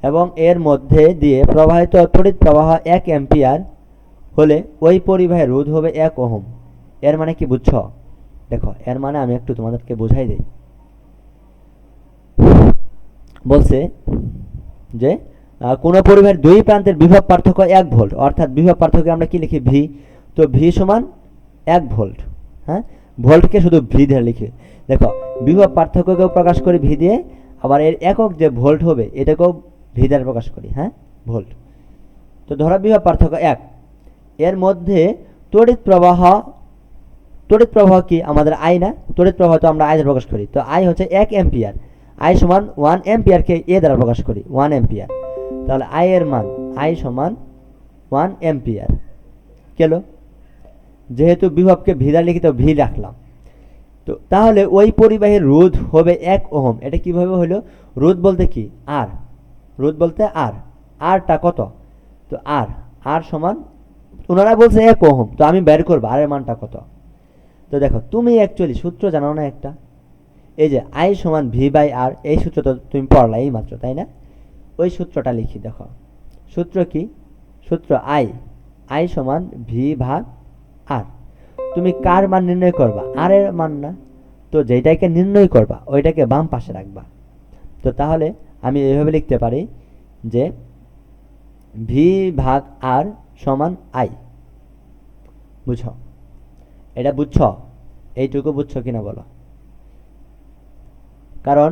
এবং এর মধ্যে দিয়ে প্রবাহিত তড়িৎ প্রবাহ 1 অ্যাম্পিয়ার হলে ওই পরিবাহীর রোধ হবে 1 ওহম। এর মানে কি বুঝছো? দেখো এর মানে আমি একটু তোমাদেরকে বোঝাই দেই। বলছে যে কোনো পরিবাহীর দুই প্রান্তের বিভব পার্থক্য 1 ভোল্ট, অর্থাৎ বিভব পার্থক্য আমরা কি লিখি, ভি। তো ভি সমান 1 ভোল্ট। হ্যাঁ, ভোল্টকে শুধু ভি দিয়ে লিখি। দেখো বিভব পার্থক্যকেও প্রকাশ করি ভি দিয়ে, আবার এর একক যে ভোল্ট হবে এটাকেও ভি দ্বারা প্রকাশ করি, হ্যাঁ, ভোল্ট। তো ধরো বিভব পার্থক্য 1, এর মধ্যে তড়িৎ প্রবাহ কি আমাদের আই না, তড়িৎ প্রবাহ তো আমরা আই দ্বারা প্রকাশ করি। তো আই হচ্ছে 1 অ্যাম্পিয়ার, আই সমান 1 অ্যাম্পিয়ারকে এ দ্বারা প্রকাশ করি, 1 অ্যাম্পিয়ার। তাহলে আই এর মান আই সমান 1 অ্যাম্পিয়ার কেন, যেহেতু বিভবকে ভি দ্বারা লিখিত ভি রাখলাম। তো তাহলে ওই পরিবাহীর রোধ হবে 1 ওহম। এটা কিভাবে হলো, রোধ বলতে কি, আর, রোধ বলতে আর, আরটা কত, তো আর সমান, ওনারা বলছে 1 ওহম, তো আমি বের করবো আর এর মানটা কত। তো দেখো তুমি অ্যাকচুয়ালি সূত্র জানো না একটা, এই যে আই সমান ভি বাই আর, এই সূত্র তো তুমি পড়লা এই মাত্র, তাই না? ওই সূত্রটা লিখি, দেখো সূত্র কি, সূত্র আই সমান ভি ভাগ আর। তুমি কার মান নির্ণয় করবা, আর এর মান না, তো যেটাকে নির্ণয় করবা ওইটাকে বাম পাশে রাখবা। তো তাহলে আমি এইভাবে লিখতে পারি যে ভি ভাগ আর সমান আই। বুঝো, এটা বুঝছো? এইটুকু বুঝছো কিনা বলো? কারণ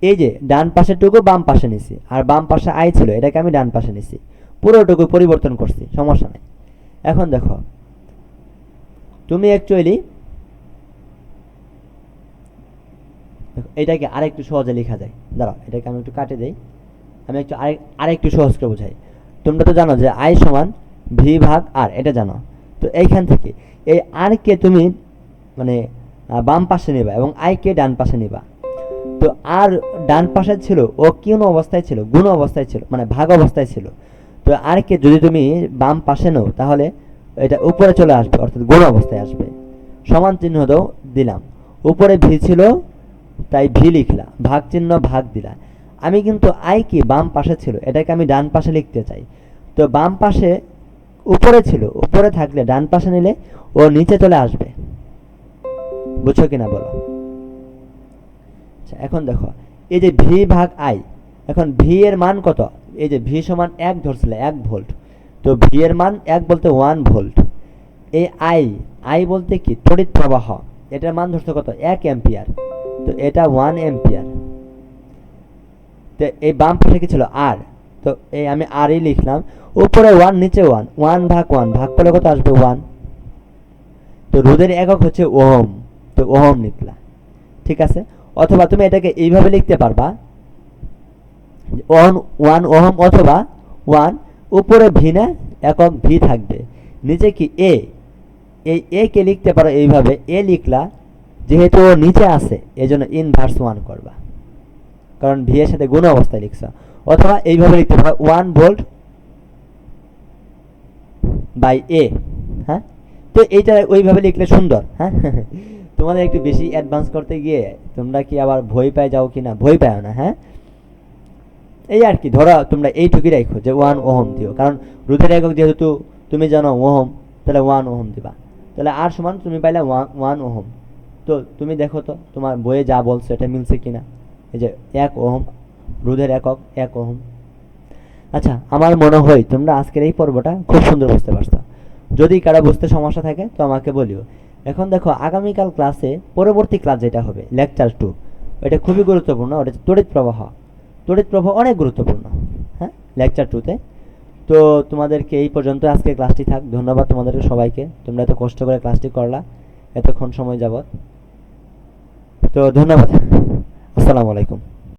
এই যে ডান পাশেরটুকু বাম পাশে নিছি, আর বাম পাশে আই ছিল, এটাকে আমি ডান পাশে নিছি, পুরোটুকু পরিবর্তন করছি, সমস্যা নেই। এখন দেখো তুমি অ্যাকচুয়ালি এটাকে আরেকটু সহজে লেখা যায়। দাঁড়াও এটাকে আমি একটু কাটে দেই, আমি একটু আরেকটু সহজ করে বোঝাই। তোমরা তো জানো যে আই সমান ভি ভাগ আর, এটা জানো। তো এইখান থেকে এই আর কে তুমি মানে বাম পাশে নেবা এবং আই কে ডান পাশে নেবা। তো আর ডান পাশে ছিল, ও কোন অবস্থায় ছিল, গুণ অবস্থায় ছিল, মানে ভাগ অবস্থায় ছিল। তো আর কে যদি তুমি বাম পাশে নাও তাহলে এটা উপরে চলে আসবে, অর্থাৎ গুণ অবস্থায় আসবে। সমান চিহ্ন দাও দিলাম, উপরে ভি ছিল তাই ভি লিখলা, ভাগ চিহ্ন ভাগ দিলা। আমি কিন্তু আই কি বাম পাশে ছিল, এটাকে আমি ডান পাশে লিখতে চাই। তো বাম পাশে উপরে ছিল, উপরে থাকলে ডান পাশে নিলে ও নিচে চলে আসবে। বুঝছো কিনা বলো? এখন দেখো এই যে ভি ভাগ আই, এখন ভি এর মান কত, এই যে ভি সমান 1 ধরছিল, 1 ভোল্ট। তো ভি এর মান 1 বলতে 1 ভোল্ট। এই আই বলতে কি তড়িৎ প্রবাহ, এটার মান ধরছে কত, 1 অ্যাম্পিয়ার। তো এটা 1 অ্যাম্পিয়ার। তো এই বাম পাশে কি ছিল, আর, তো এই আমি আরই লিখলাম, উপরে 1 নিচে 1, 1 ভাগ 1 ভাগ করলে কত আসবে, 1। তো রোধের একক হচ্ছে ওহম, তো ওহম লিখলা, ঠিক আছে। অথবা তুমি এটাকে এইভাবে লিখতে পারবা, 1 ওহম অথবা 1, উপরে ভি না, একক ভি থাকবে, নিচে কি এ, এই এ কে লিখতে পারো এইভাবে, এ লিখলা, যেহেতু ও নিচে আছে এই জন্য ইনভার্স ওয়ান করবা, কারণ ভি এর সাথে গুণ অবস্থায় লিখছো। অথবা এইভাবে লিখতে পারো 1 ভোল্ট বাই এ। হ্যাঁ, তো এইটা ওইভাবে লিখলে সুন্দর। হ্যাঁ তোমাদের একটু বেশি অ্যাডভান্স করতে গিয়ে তোমরা কি আবার ভয় পাই যাও কি না, ভয় পাও না। হ্যাঁ, এই আর কি, ধরো তোমরা এইটুকুই রাখো যে 1 ওহম দিও, কারণ রোধের একক যেহেতু তুমি জানো ওহম, তাহলে 1 ওহম দিবা। তাহলে আর সমান তুমি পাইলে 1 ওহম। তো তুমি দেখো তো তোমার বইয়ে যা বলছো এটা মিলছে কিনা। এই যে 1 ওহম, রোধের একক 1 ওহম। আচ্ছা, আমার মনে হয় তোমরা আজকের এই পর্বটা খুব সুন্দর বুঝতে পারছো। যদি কারো বুঝতে সমস্যা থাকে তো আমাকে বলিও। এখন দেখো আগামীকাল ক্লাসে, পরবর্তী ক্লাস যেটা হবে লেকচার 2, এটা খুবই গুরুত্বপূর্ণ। ওটা তড়িৎ প্রবাহ। তড়িৎ প্রবাহ অনেক গুরুত্বপূর্ণ, হ্যাঁ, লেকচার 2-তে। তো তোমাদেরকে এই পর্যন্ত আজকে ক্লাসটি থাক। ধন্যবাদ তোমাদেরকে সবাইকে, তোমরা এত কষ্ট করে ক্লাসটি করলা এতক্ষণ সময় যাবত। তো ধন্যবাদ, আসসালামু আলাইকুম।